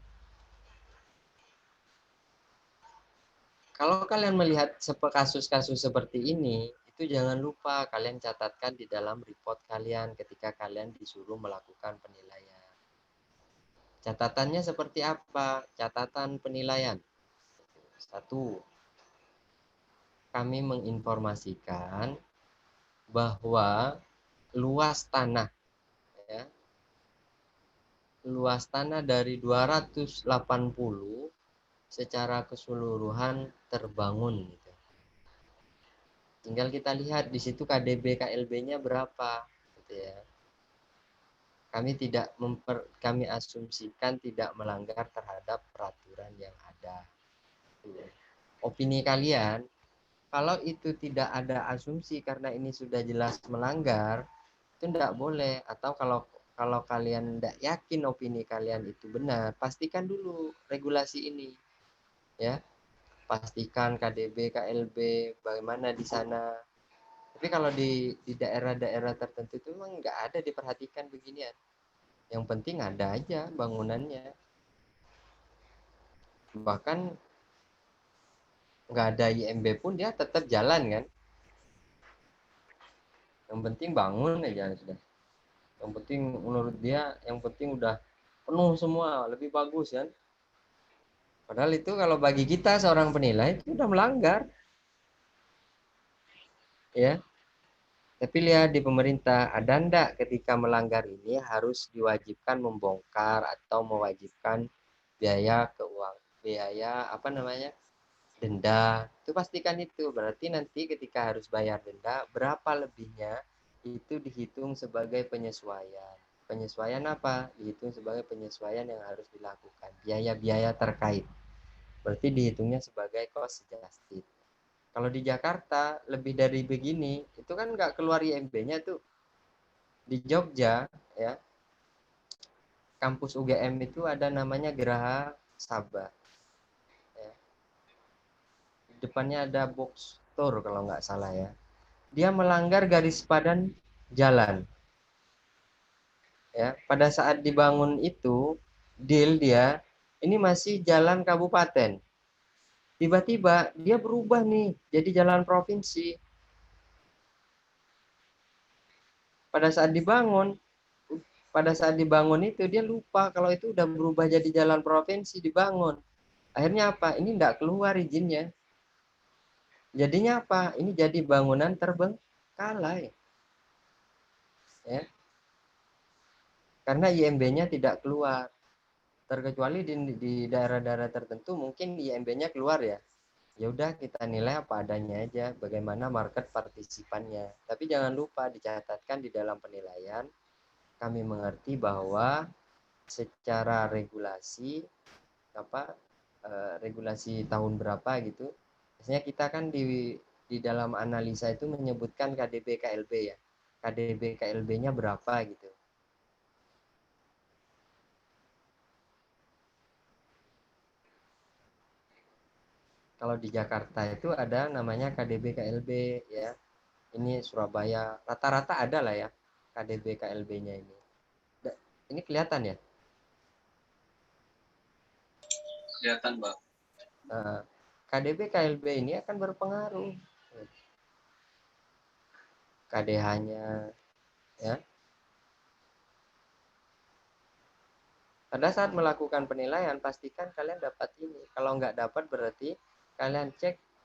Kalau kalian melihat kasus-kasus seperti ini, itu jangan lupa kalian catatkan di dalam report kalian ketika kalian disuruh melakukan penilaian. Catatannya seperti apa? Catatan penilaian. 1. Kami menginformasikan bahwa luas tanah, ya, luas tanah dari 280 secara keseluruhan terbangun. Gitu. Tinggal kita lihat di situ KDB KLB-nya berapa, gitu ya. Kami asumsikan tidak melanggar terhadap peraturan yang ada. Opini kalian, kalau itu tidak ada asumsi karena ini sudah jelas melanggar, itu tidak boleh. Atau kalau kalian tidak yakin opini kalian itu benar, pastikan dulu regulasi ini, ya. Pastikan KDB, KLB, bagaimana di sana. Tapi kalau di daerah-daerah tertentu itu memang nggak ada diperhatikan beginian. Yang penting ada aja bangunannya. Bahkan nggak ada IMB pun dia tetap jalan kan. Yang penting bangun aja sudah. Yang penting menurut dia, yang penting udah penuh semua, lebih bagus kan. Padahal itu kalau bagi kita seorang penilai itu udah melanggar. Ya. Tapi lihat di pemerintah, ada ndak ketika melanggar ini harus diwajibkan membongkar atau mewajibkan biaya biaya apa namanya, denda. Itu pastikan itu. Berarti nanti ketika harus bayar denda, berapa lebihnya itu dihitung sebagai penyesuaian. Penyesuaian apa? Dihitung sebagai penyesuaian yang harus dilakukan. Biaya-biaya terkait. Berarti dihitungnya sebagai cost adjusted. Kalau di Jakarta lebih dari begini, itu kan nggak keluar IMB-nya tuh. Di Jogja, ya, kampus UGM itu ada namanya Geraha Sabah. Ya. Di depannya ada box store kalau nggak salah ya. Dia melanggar garis padan jalan. Ya, pada saat dibangun itu, deal dia, ini masih jalan kabupaten. Tiba-tiba dia berubah nih, jadi jalan provinsi. Pada saat dibangun itu dia lupa kalau itu udah berubah jadi jalan provinsi dibangun. Akhirnya apa? Ini enggak keluar izinnya. Jadinya apa? Ini jadi bangunan terbengkalai. Ya. Karena IMB-nya tidak keluar. Terkecuali di daerah-daerah tertentu mungkin IMB-nya keluar ya. Ya udah kita nilai apa adanya aja, bagaimana market partisipannya. Tapi jangan lupa dicatatkan di dalam penilaian, kami mengerti bahwa secara regulasi regulasi tahun berapa gitu. Biasanya kita kan di dalam analisa itu menyebutkan KDB KLB ya. KDB KLB-nya berapa gitu. Kalau di Jakarta itu ada namanya KDB KLB ya. Ini Surabaya rata-rata ada lah ya KDB KLB-nya ini. Ini kelihatan ya? Kelihatan, Pak. Nah, KDB KLB ini akan berpengaruh. KDH-nya ya. Pada saat melakukan penilaian pastikan kalian dapat ini. Kalau nggak dapat berarti kalian cek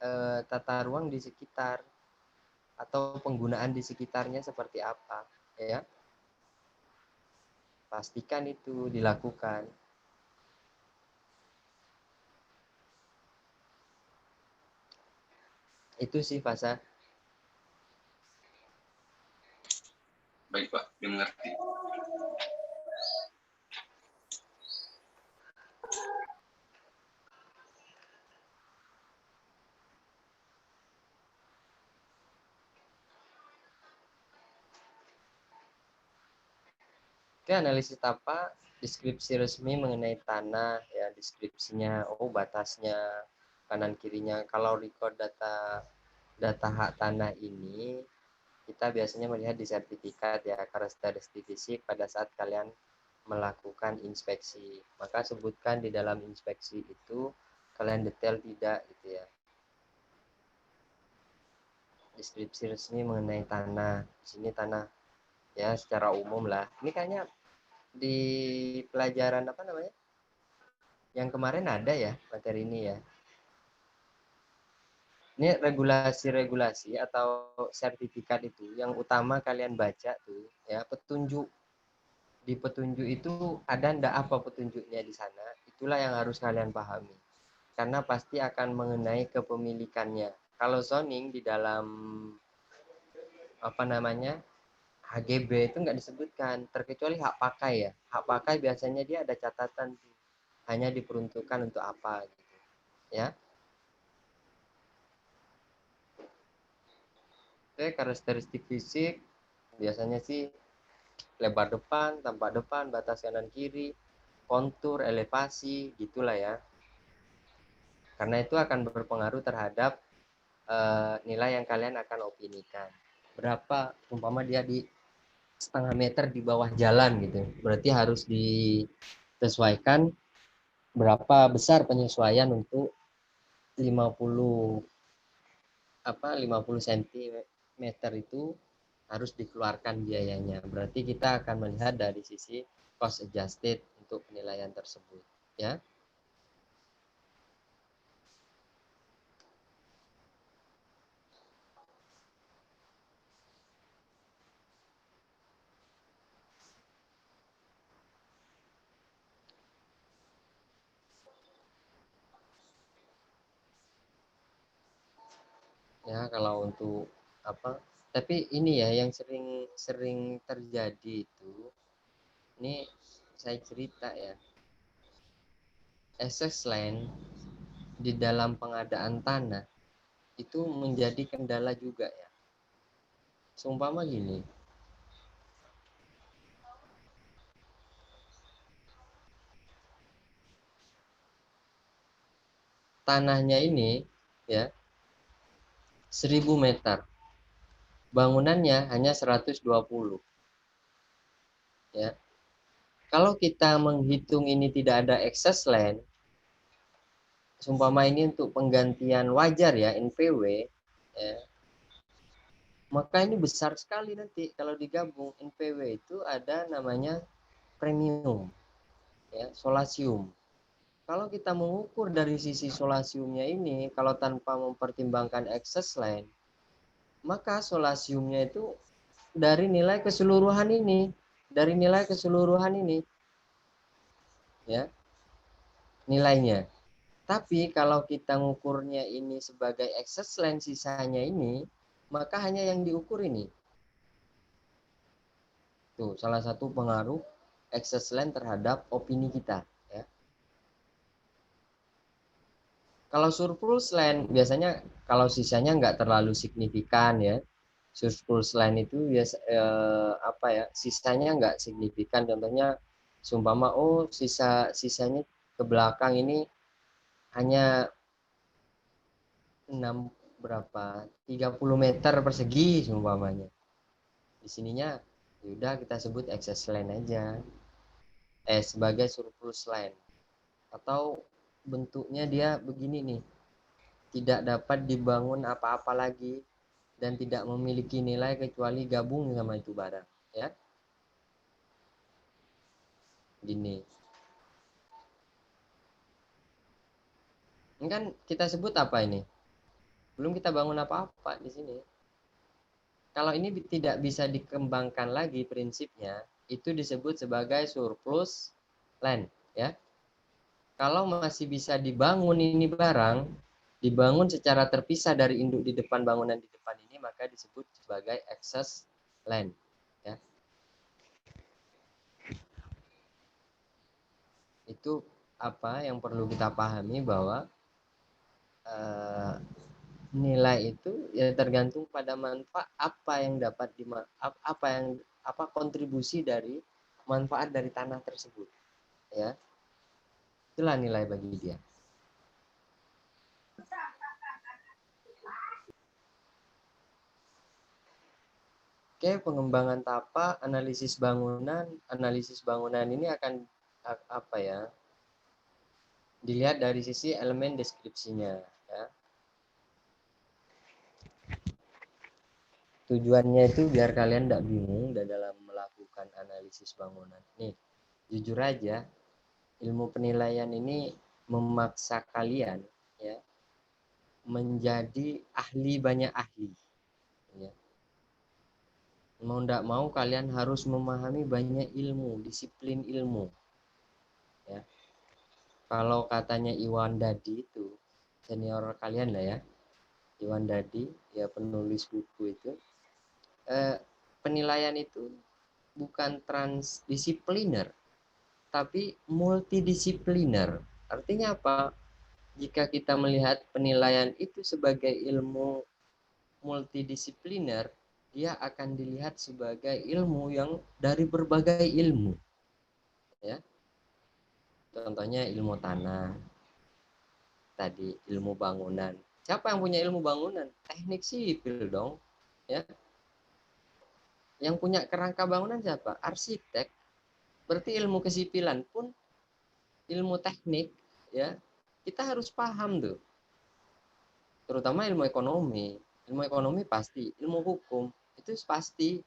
tata ruang di sekitar atau penggunaan di sekitarnya seperti apa, ya. Pastikan itu dilakukan. Itu sih Fasa. Baik Pak, dimengerti. Oke, analisis apa? Deskripsi resmi mengenai tanah, ya deskripsinya, oh batasnya, kanan kirinya. Kalau record data hak tanah ini, kita biasanya melihat di sertifikat ya, karakteristik fisik pada saat kalian melakukan inspeksi. Maka sebutkan di dalam inspeksi itu kalian detail tidak gitu ya. Deskripsi resmi mengenai tanah. Di sini tanah ya secara umum lah. Ini kayaknya di pelajaran apa namanya? Yang kemarin ada ya materi ini ya. Ini regulasi-regulasi atau sertifikat itu yang utama kalian baca tuh ya, petunjuk. Di petunjuk itu ada ndak apa petunjuknya di sana, itulah yang harus kalian pahami. Karena pasti akan mengenai kepemilikannya. Kalau zoning di dalam apa namanya HGB itu nggak disebutkan, terkecuali hak pakai ya. Hak pakai biasanya dia ada catatan tuh, hanya diperuntukkan untuk apa gitu ya. Oke, karakteristik fisik biasanya sih lebar depan, tampak depan, batas kanan kiri, kontur, elevasi, gitulah ya. Karena itu akan berpengaruh terhadap nilai yang kalian akan opinikan. Berapa, umpama dia di setengah meter di bawah jalan gitu, berarti harus disesuaikan berapa besar penyesuaian untuk 50 50 cm itu harus dikeluarkan biayanya. Berarti kita akan melihat dari sisi cost adjusted untuk penilaian tersebut ya. Ya kalau untuk apa, tapi ini ya yang sering terjadi itu, ini saya cerita ya, access land di dalam pengadaan tanah itu menjadi kendala juga ya. Seumpama gini, tanahnya ini ya 1000 meter, bangunannya hanya 120 ya. Kalau kita menghitung ini tidak ada access land, seumpama ini untuk penggantian wajar ya NPW ya, maka ini besar sekali nanti kalau digabung. NPW itu ada namanya premium ya, solasium. Kalau kita mengukur dari sisi solasiumnya ini, kalau tanpa mempertimbangkan access line, maka solasiumnya itu dari nilai keseluruhan ini, ya nilainya. Tapi kalau kita mengukurnya ini sebagai access line sisanya ini, maka hanya yang diukur ini. Tuh, salah satu pengaruh access line terhadap opini kita. Ya. Kalau surplus line biasanya kalau sisanya nggak terlalu signifikan ya. Surplus line itu biasa apa ya? Sisanya nggak signifikan. Contohnya seumpama sisanya ke belakang ini hanya 6 berapa? 30 meter persegi seumpamanya. Di sininya sudah kita sebut excess line aja. Sebagai surplus line. Atau bentuknya dia begini nih. Tidak dapat dibangun apa-apa lagi dan tidak memiliki nilai kecuali gabung sama itu barang ya, gini. Ini kan kita sebut apa ini, Belum kita bangun apa-apa di sini. Kalau ini tidak bisa dikembangkan lagi prinsipnya, itu disebut sebagai surplus land, ya. Kalau masih bisa dibangun ini barang, dibangun secara terpisah dari induk di depan bangunan di depan ini, maka disebut sebagai excess land, ya. Itu apa yang perlu kita pahami, bahwa nilai itu ya tergantung pada manfaat apa yang dapat apa kontribusi dari manfaat dari tanah tersebut, ya. Itulah nilai bagi dia. Oke, pengembangan tapa, analisis bangunan. Analisis bangunan ini akan apa ya? Dilihat dari sisi elemen deskripsinya, ya. Tujuannya itu biar kalian tidak bingung dan dalam melakukan analisis bangunan. Nih, jujur aja, ilmu penilaian ini memaksa kalian, ya, menjadi ahli banyak ahli, ya. Mau tidak mau kalian harus memahami banyak ilmu, disiplin ilmu, ya. Kalau katanya Iwan Dadi itu senior kalian lah, ya, Iwan Dadi, ya, penulis buku itu, penilaian itu bukan transdisipliner tapi multidisipliner. Artinya apa? Jika kita melihat penilaian itu sebagai ilmu multidisipliner, dia akan dilihat sebagai ilmu yang dari berbagai ilmu, ya. Contohnya ilmu tanah, tadi ilmu bangunan. Siapa yang punya ilmu bangunan? Teknik sipil dong, ya. Yang punya kerangka bangunan siapa? Arsitek. Berarti ilmu kesipilan pun ilmu teknik, ya. Kita harus paham tuh. Terutama ilmu ekonomi. Ilmu ekonomi pasti, ilmu hukum itu pasti.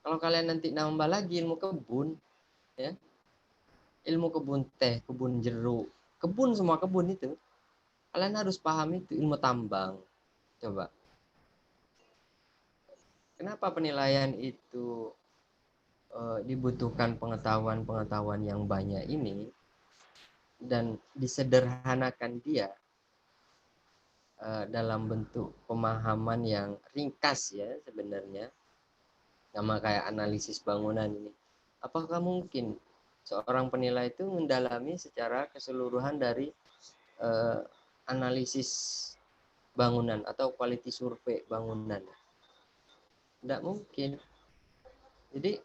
Kalau kalian nanti nambah lagi ilmu kebun, ya. Ilmu kebun teh, kebun jeruk, kebun, semua kebun itu. Kalian harus paham itu, ilmu tambang. Coba. Kenapa penilaian itu dibutuhkan pengetahuan-pengetahuan yang banyak ini dan disederhanakan dia dalam bentuk pemahaman yang ringkas, ya, sebenarnya sama kayak analisis bangunan ini. Apakah mungkin seorang penilai itu mendalami secara keseluruhan dari analisis bangunan atau quality survei bangunan? Tidak mungkin. Jadi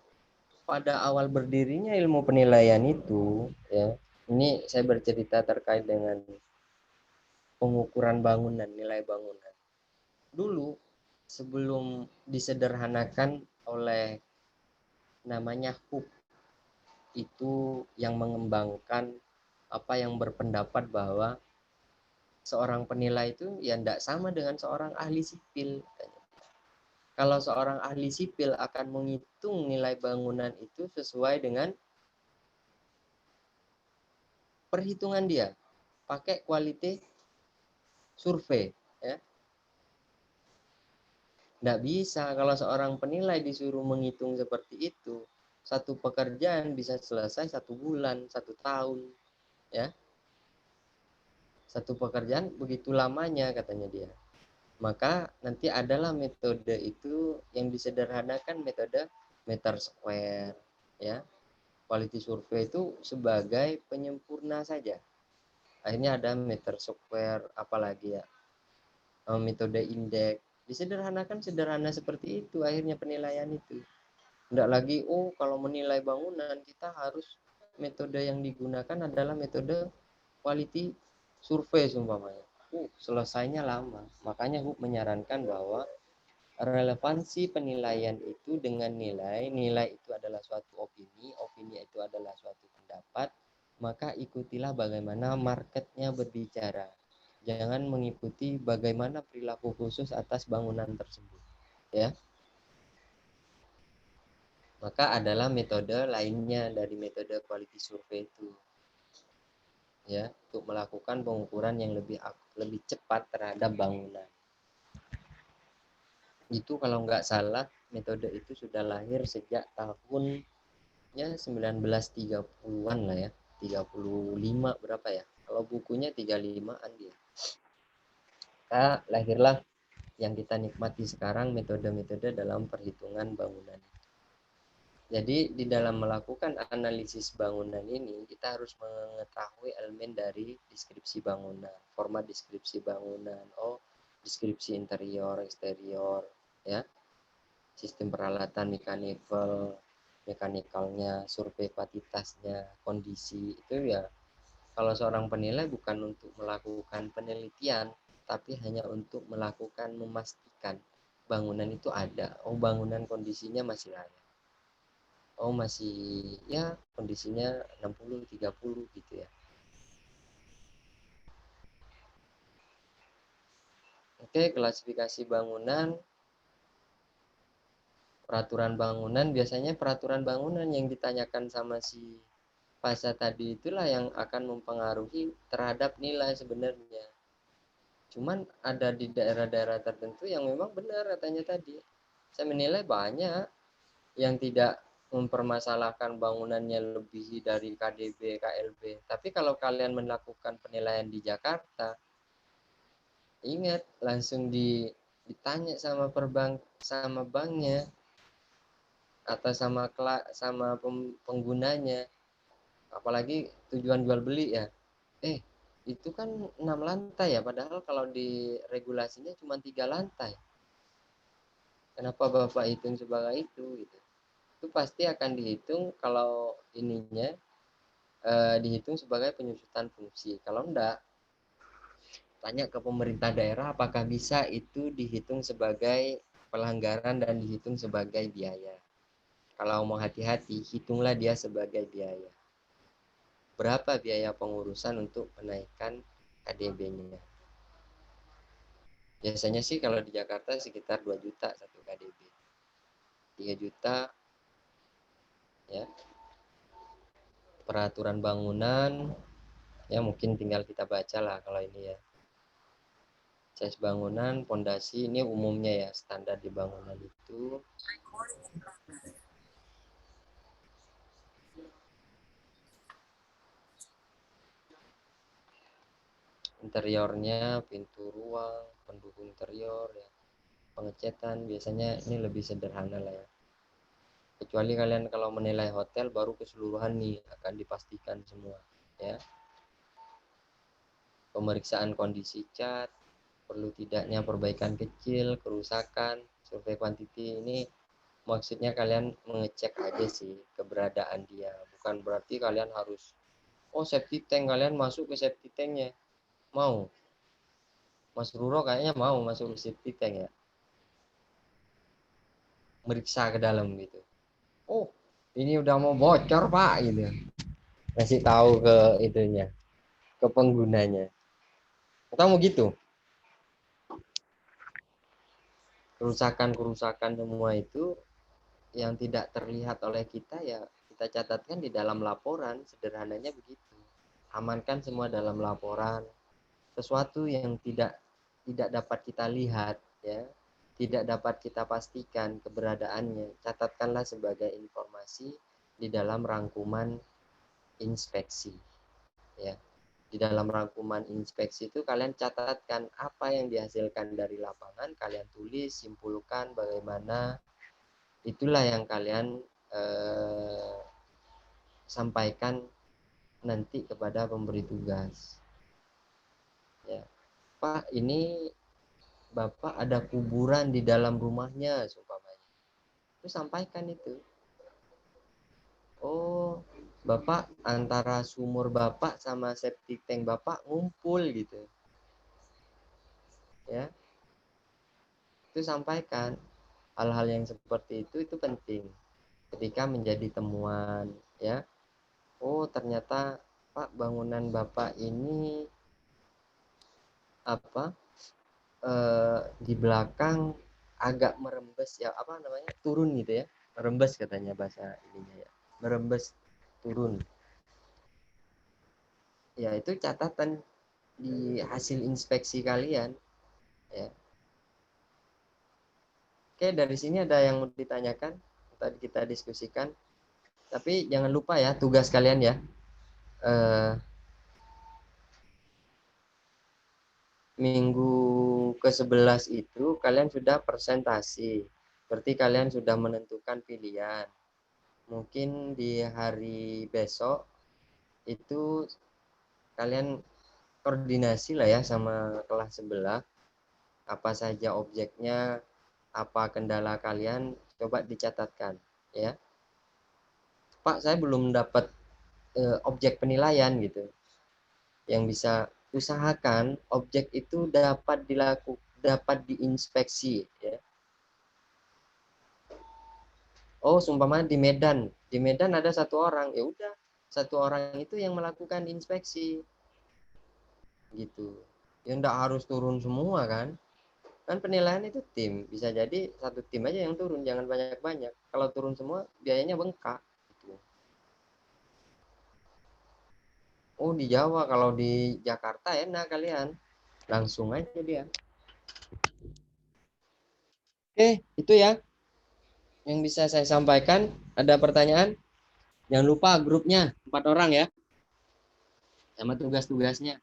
pada awal berdirinya ilmu penilaian itu, ya, ini saya bercerita terkait dengan pengukuran bangunan, nilai bangunan. Dulu sebelum disederhanakan oleh namanya HUP, itu yang mengembangkan apa yang berpendapat bahwa seorang penilai itu ya tidak sama dengan seorang ahli sipil. Kalau seorang ahli sipil akan menghitung nilai bangunan itu sesuai dengan perhitungan dia, pakai quality survei, ya. Tidak bisa kalau seorang penilai disuruh menghitung seperti itu. Satu pekerjaan bisa selesai 1 bulan, 1 tahun, ya. Satu pekerjaan begitu lamanya katanya dia. Maka nanti adalah metode itu yang disederhanakan, metode meter square, ya. Quality survei itu sebagai penyempurna saja. Akhirnya ada meter square, apalagi, ya, metode indeks. Disederhanakan sederhana seperti itu akhirnya penilaian itu. Tidak lagi, oh kalau menilai bangunan kita harus metode yang digunakan adalah metode quality survei sumpamanya. Selesainya lama. Makanya HUP menyarankan bahwa relevansi penilaian itu dengan nilai. Nilai itu adalah suatu opini, opini itu adalah suatu pendapat. Maka ikutilah bagaimana marketnya berbicara. Jangan mengikuti bagaimana perilaku khusus atas bangunan tersebut, ya. Maka adalah metode lainnya dari metode quality survei itu, ya, untuk melakukan pengukuran yang lebih cepat terhadap bangunan. Itu kalau nggak salah metode itu sudah lahir sejak tahunnya 1930-an lah ya, 35 berapa ya, kalau bukunya 35-an dia. Lahirlah yang kita nikmati sekarang, metode-metode dalam perhitungan bangunan. Jadi di dalam melakukan analisis bangunan ini kita harus mengetahui elemen dari deskripsi bangunan, format deskripsi bangunan, deskripsi interior, eksterior, ya, sistem peralatan mekanikalnya, survei kuantitasnya, kondisi itu ya. Kalau seorang penilai bukan untuk melakukan penelitian, tapi hanya untuk memastikan bangunan itu ada. Bangunan kondisinya masih layak. Masih ya kondisinya 60-30 gitu ya. Oke, klasifikasi bangunan, peraturan bangunan. Biasanya peraturan bangunan yang ditanyakan sama si Pasha tadi itulah yang akan mempengaruhi terhadap nilai sebenarnya. Cuman ada di daerah-daerah tertentu yang memang benar katanya tadi. Saya menilai banyak yang tidak mempermasalahkan bangunannya lebih dari KDB, KLB. Tapi kalau kalian melakukan penilaian di Jakarta, ingat langsung ditanya sama banknya atau sama penggunanya, apalagi tujuan jual beli ya. Itu kan 6 lantai ya, padahal kalau di regulasinya cuma 3 lantai. Kenapa Bapak hitung sebagai itu gitu. Itu pasti akan dihitung kalau ininya dihitung sebagai penyusutan fungsi. Kalau enggak, tanya ke pemerintah daerah apakah bisa itu dihitung sebagai pelanggaran dan dihitung sebagai biaya. Kalau mau hati-hati, hitunglah dia sebagai biaya. Berapa biaya pengurusan untuk menaikkan KDB-nya? Biasanya sih kalau di Jakarta sekitar 2 juta 1 KDB. 3 juta ya. Peraturan bangunan ya mungkin tinggal kita baca lah kalau ini ya. Size bangunan, pondasi ini umumnya ya, standar di bangunan itu. Interiornya, pintu ruang, pendukung interior ya. Pengecatan biasanya ini lebih sederhana lah ya. Kecuali kalian kalau menilai hotel baru keseluruhan nih akan dipastikan semua ya. Pemeriksaan kondisi cat, perlu tidaknya perbaikan kecil, kerusakan, survei quantity ini maksudnya kalian mengecek aja sih keberadaan dia. Bukan berarti kalian harus septic tank, kalian masuk ke septic tanknya. Mau? Mas Ruro kayaknya mau masuk ke septic tank ya. Meriksa ke dalam gitu. Ini udah mau bocor Pak gitu. Kasih tahu ke itunya, ke penggunanya. Atau mau gitu? Kerusakan-kerusakan semua itu yang tidak terlihat oleh kita ya kita catatkan di dalam laporan, sederhananya begitu. Amankan semua dalam laporan. Sesuatu yang tidak dapat kita lihat ya, tidak dapat kita pastikan keberadaannya, catatkanlah sebagai informasi di dalam rangkuman inspeksi ya. Di dalam rangkuman inspeksi itu kalian catatkan apa yang dihasilkan dari lapangan, kalian tulis, simpulkan bagaimana. Itulah yang kalian sampaikan nanti kepada pemberi tugas ya. Pak, ini Bapak ada kuburan di dalam rumahnya seumpamanya. Itu sampaikan itu. Bapak antara sumur Bapak sama septic tank Bapak ngumpul gitu. Ya. Itu sampaikan. Hal-hal yang seperti itu penting ketika menjadi temuan ya. Ternyata Pak bangunan Bapak ini di belakang agak merembes ya, turun gitu ya, merembes katanya bahasa ininya ya, merembes turun ya. Itu catatan di hasil inspeksi kalian ya. Oke, dari sini ada yang mau ditanyakan? Tadi kita diskusikan. Tapi jangan lupa ya tugas kalian ya. Minggu ke-11 itu kalian sudah presentasi. Berarti kalian sudah menentukan pilihan. Mungkin di hari besok itu kalian koordinasi lah ya sama kelas sebelah. Apa saja objeknya, apa kendala kalian, coba dicatatkan ya. Pak, saya belum dapat objek penilaian gitu. Yang bisa usahakan objek itu dapat diinspeksi ya. Oh, sumpama di Medan ada satu orang, ya udah satu orang itu yang melakukan inspeksi gitu. Ya enggak harus turun semua kan. Kan penilaian itu tim, bisa jadi satu tim aja yang turun, jangan banyak-banyak. Kalau turun semua biayanya bengkak gitu. Oh, di Jawa, kalau di Jakarta enak kalian. Langsung aja dia. Oke, itu ya yang bisa saya sampaikan. Ada pertanyaan? Jangan lupa grupnya 4 orang ya. Sama tugas-tugasnya.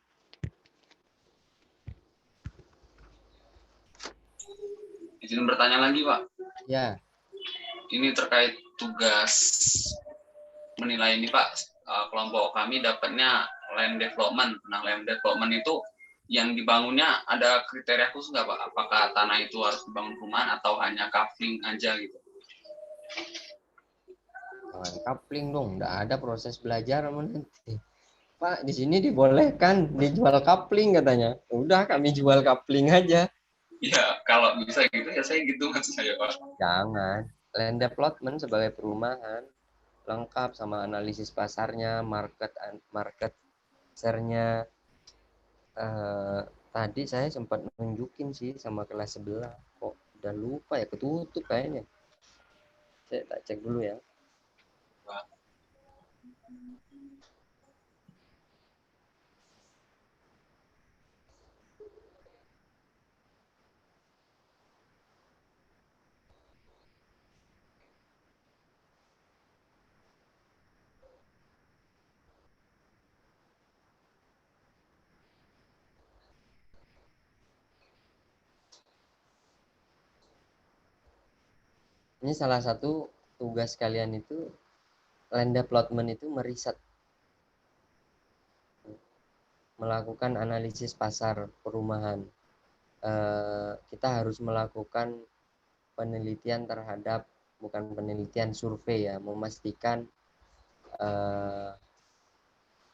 Izin bertanya lagi, Pak. Ya. Ini terkait tugas menilai ini, Pak. Kelompok kami dapatnya land development. Nah, land development itu yang dibangunnya ada kriteria khusus nggak, Pak? Apakah tanah itu harus dibangun perumahan atau hanya coupling aja gitu? Jangan coupling dong, nggak ada proses belajar nanti. Pak, di sini dibolehkan dijual coupling katanya. Udah kami jual coupling aja. Ya, kalau bisa gitu ya saya gitu maksud saya, Pak. Jangan. Land development sebagai perumahan lengkap sama analisis pasarnya, market share-nya. Tadi saya sempat nunjukin sih sama kelas sebelah. Kok udah lupa ya, ketutup kayaknya. Saya tak cek dulu ya. Ini salah satu tugas kalian itu land development itu meriset, melakukan analisis pasar perumahan. Kita harus melakukan penelitian terhadap, bukan penelitian, survei ya, memastikan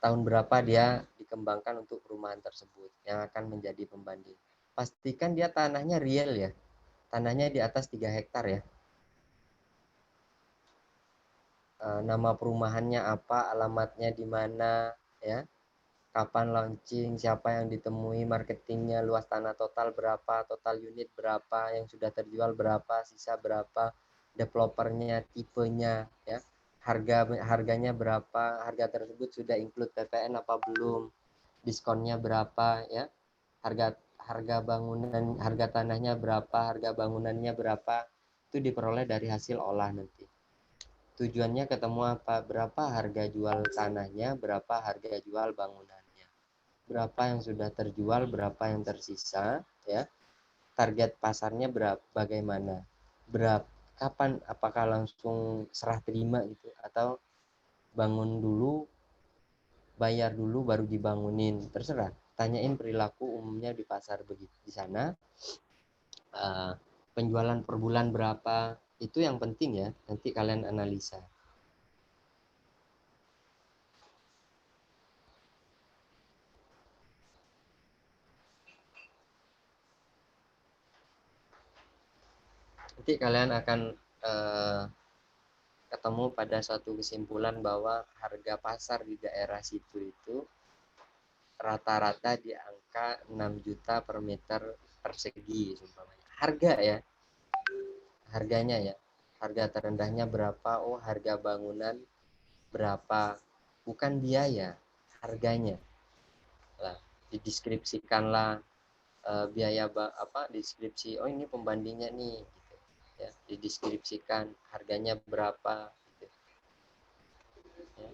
tahun berapa dia dikembangkan untuk perumahan tersebut yang akan menjadi pembanding. Pastikan dia tanahnya real ya, tanahnya di atas 3 hektar ya. Nama perumahannya apa, alamatnya di mana ya, kapan launching, siapa yang ditemui, marketingnya, luas tanah total berapa, total unit berapa, yang sudah terjual berapa, sisa berapa, developernya, tipenya ya, harganya berapa, harga tersebut sudah include PPN apa belum, diskonnya berapa ya, harga bangunan, harga tanahnya berapa, harga bangunannya berapa, itu diperoleh dari hasil olah nanti. Tujuannya ketemu apa, berapa harga jual tanahnya, berapa harga jual bangunannya, berapa yang sudah terjual, berapa yang tersisa ya, target pasarnya berapa, bagaimana, kapan, apakah langsung serah terima gitu atau bangun dulu, bayar dulu baru dibangunin, terserah. Tanyain perilaku umumnya di pasar begitu di sana. Penjualan per bulan berapa, itu yang penting ya, nanti kalian analisa. Nanti kalian akan ketemu pada suatu kesimpulan bahwa harga pasar di daerah situ itu rata-rata di angka 6 juta per meter persegi umpamanya. Harga ya, harganya ya. Harga terendahnya berapa? Oh, harga bangunan berapa? Bukan biaya, harganya. Lah, dideskripsikanlah biaya apa, deskripsi. Oh, ini pembandingnya nih gitu. ya, dideskripsikan harganya berapa gitu. Ya.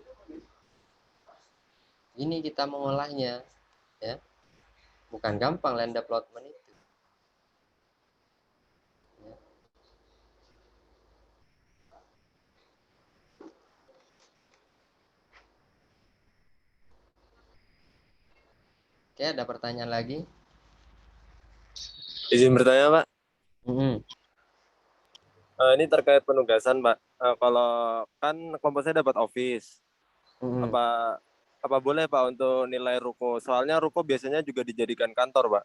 Ini kita mengolahnya, ya, bukan gampang land development itu. Ya. Oke, ada pertanyaan lagi? Izin bertanya, Pak. Mm-mm. Ini terkait penugasan, Pak. Kalau kan kelompok saya dapat office, Mm-mm. apa boleh, Pak, untuk nilai ruko? Soalnya ruko biasanya juga dijadikan kantor, Pak.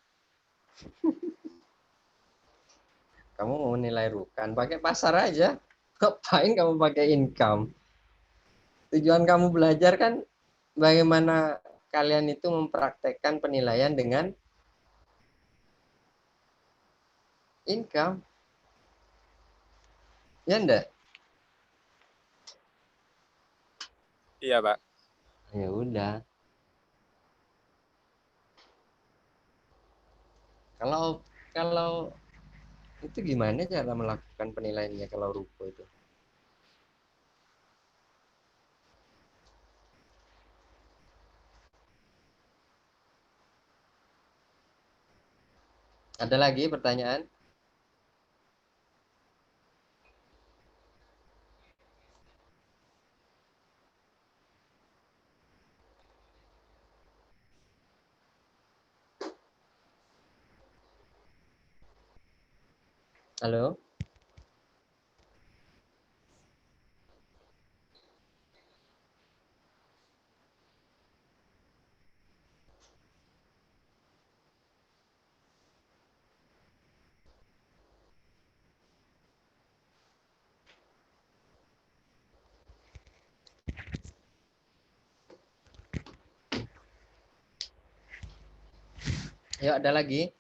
Kamu mau nilai rukan, pakai pasar aja. Ngapain kamu pakai income? Tujuan kamu belajar kan bagaimana kalian itu mempraktekkan penilaian dengan income. Ya enggak? Iya, Pak. Ya udah. Kalau kalau itu gimana cara melakukan penilaiannya kalau ruko itu? Ada lagi pertanyaan? Halo? Yuk, ada lagi?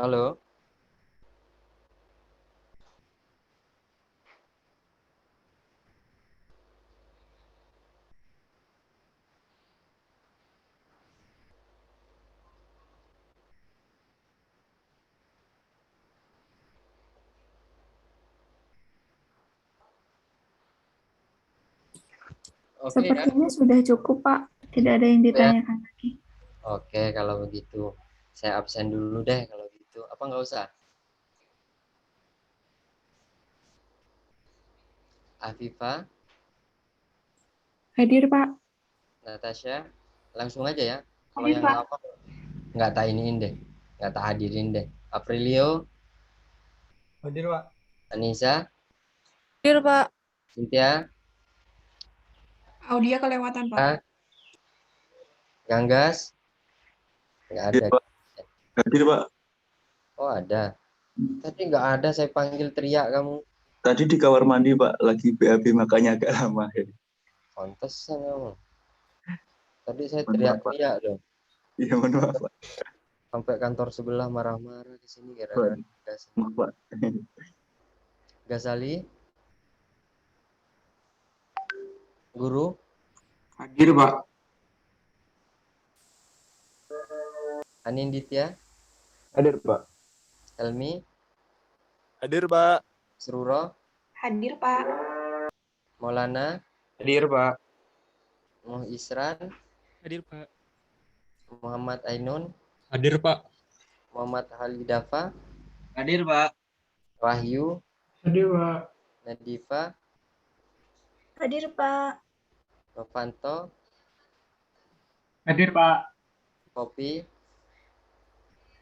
Halo? Oke ya. Sepertinya sudah cukup, Pak. Tidak ada yang Ya. ditanyakan lagi. Oke, kalau begitu saya absen dulu deh kalau gitu. Apa nggak usah? Afifa, Hadir, Pak. Natasha, langsung aja ya. Kalau Hadir, yang Pak. lama nggak tak iniin deh, nggak tak hadirin deh. Aprilio, Hadir, Pak. Anissa, Hadir, Pak. Cynthia, Audia kelewatan, Pak. Ganggas, nggak ada. Hadir, Pak. Oh ada. Tadi nggak ada, saya panggil teriak kamu. Tadi di kamar mandi, Pak. Lagi BAB, makanya agak lama. Pantesan kamu. Tadi saya Mohon maaf, Pak. teriak-teriak dong. Iya, mohon maaf, Pak. Sampai kantor sebelah marah-marah di sini gara-gara gas. Maaf, Pak. Gasali, Guru, Hadir, Pak. Aninditya, Hadir, Pak. Helmi, Hadir, Pak. Seruro, Hadir, Pak. Maulana, Hadir, Pak. Muh Isran, Hadir, Pak. Muhammad Ainun, Hadir, Pak. Muhammad Halidafa, Hadir, Pak. Wahyu, Hadir, Pak. Nadifa, Hadir, Pak. Novanto, Hadir, Pak. Kopi,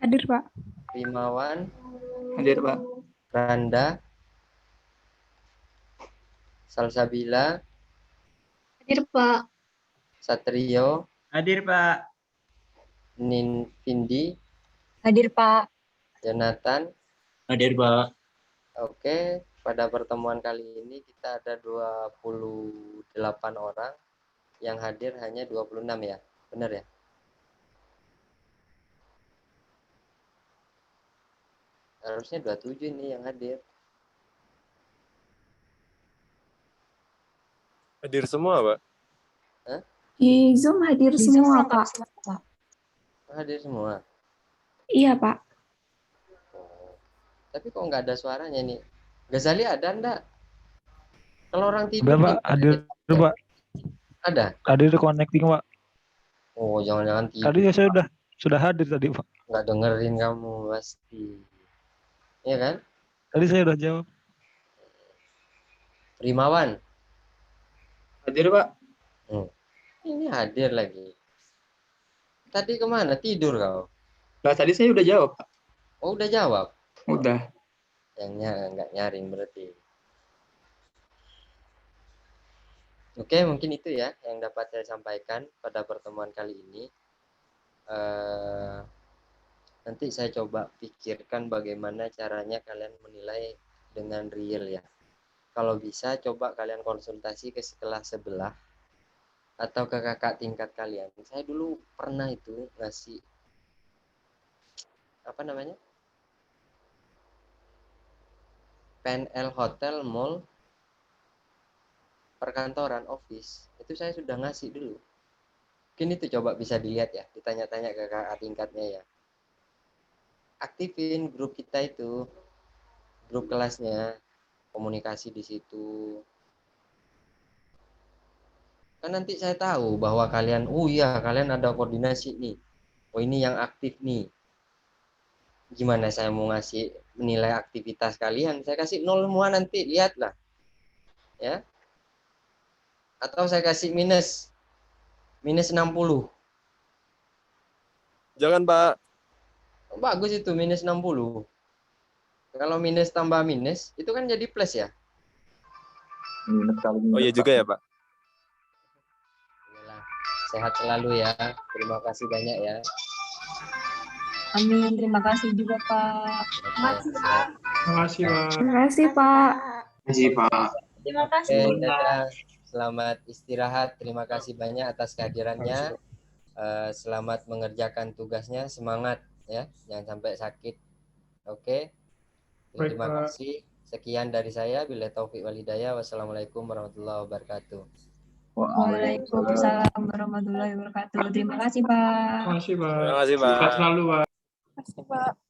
Hadir, Pak. Rimawan, Hadir, Pak. Randa, Salsabila, Hadir, Pak. Satrio, Hadir, Pak. Vindi, Hadir, Pak. Jonathan. Hadir, Pak. Oke, pada pertemuan kali ini kita ada 28 orang, yang hadir hanya 26 ya, benar ya? Harusnya 27 ini yang hadir. Hadir semua, Pak. Hah? Di Zoom hadir semua, Pak. Hadir semua. Iya, Pak. Oh. Tapi kok nggak ada suaranya nih? Ghazali ada enggak? Kalau orang tidur. Ada, Pak. Hadir, Pak. Ada? Hadir connecting, Pak. Oh, jangan-jangan tidur. Tadi saya sudah hadir tadi, Pak. Nggak dengerin kamu pasti. Iya kan? Tadi saya udah jawab. Primawan. Hadir, Pak. Ini hadir lagi. Tadi kemana? Tidur kau? Nah, tadi saya udah jawab, Pak. Oh, udah jawab? Udah. Yang nggak nyaring berarti. Oke, mungkin itu ya yang dapat saya sampaikan pada pertemuan kali ini. Nanti saya coba pikirkan bagaimana caranya kalian menilai dengan real ya. Kalau bisa coba kalian konsultasi ke kelas sebelah atau ke kakak tingkat kalian. Saya dulu pernah itu ngasih apa namanya? PNL hotel, mall, perkantoran, office. Itu saya sudah ngasih dulu. Mungkin itu coba bisa dilihat ya, ditanya-tanya ke kakak tingkatnya ya. Aktifin grup kita itu, grup kelasnya, komunikasi di situ. Kan nanti saya tahu bahwa kalian, oh iya kalian ada koordinasi nih. Oh ini yang aktif nih. Gimana saya mau ngasih menilai aktivitas kalian? Saya kasih 0 semua nanti, lihatlah. Ya. Atau saya kasih minus 60. Jangan, Pak. Bagus itu minus 60. Kalau minus tambah minus, itu kan jadi plus ya? Oh iya juga ya, Pak. Yalah. Sehat selalu ya. Terima kasih banyak ya. Amin. Terima kasih juga, Pak. Terima kasih, Pak. Terima kasih, Pak. Terima kasih, Pak. Terima kasih, Pak. Terima kasih. Oke, dadah. Selamat istirahat. Terima kasih banyak atas kehadirannya. Selamat mengerjakan tugasnya. Semangat ya. Jangan sampai sakit. Oke. Terima kasih. Sekian dari saya. Billahi taufiq wal hidayah. Wassalamualaikum warahmatullahi wabarakatuh. Waalaikumsalam warahmatullahi wabarakatuh. Terima kasih, Pak. Terima kasih, Pak. Terima kasih, Pak. Sehat selalu, Pak. Terima kasih, Pak.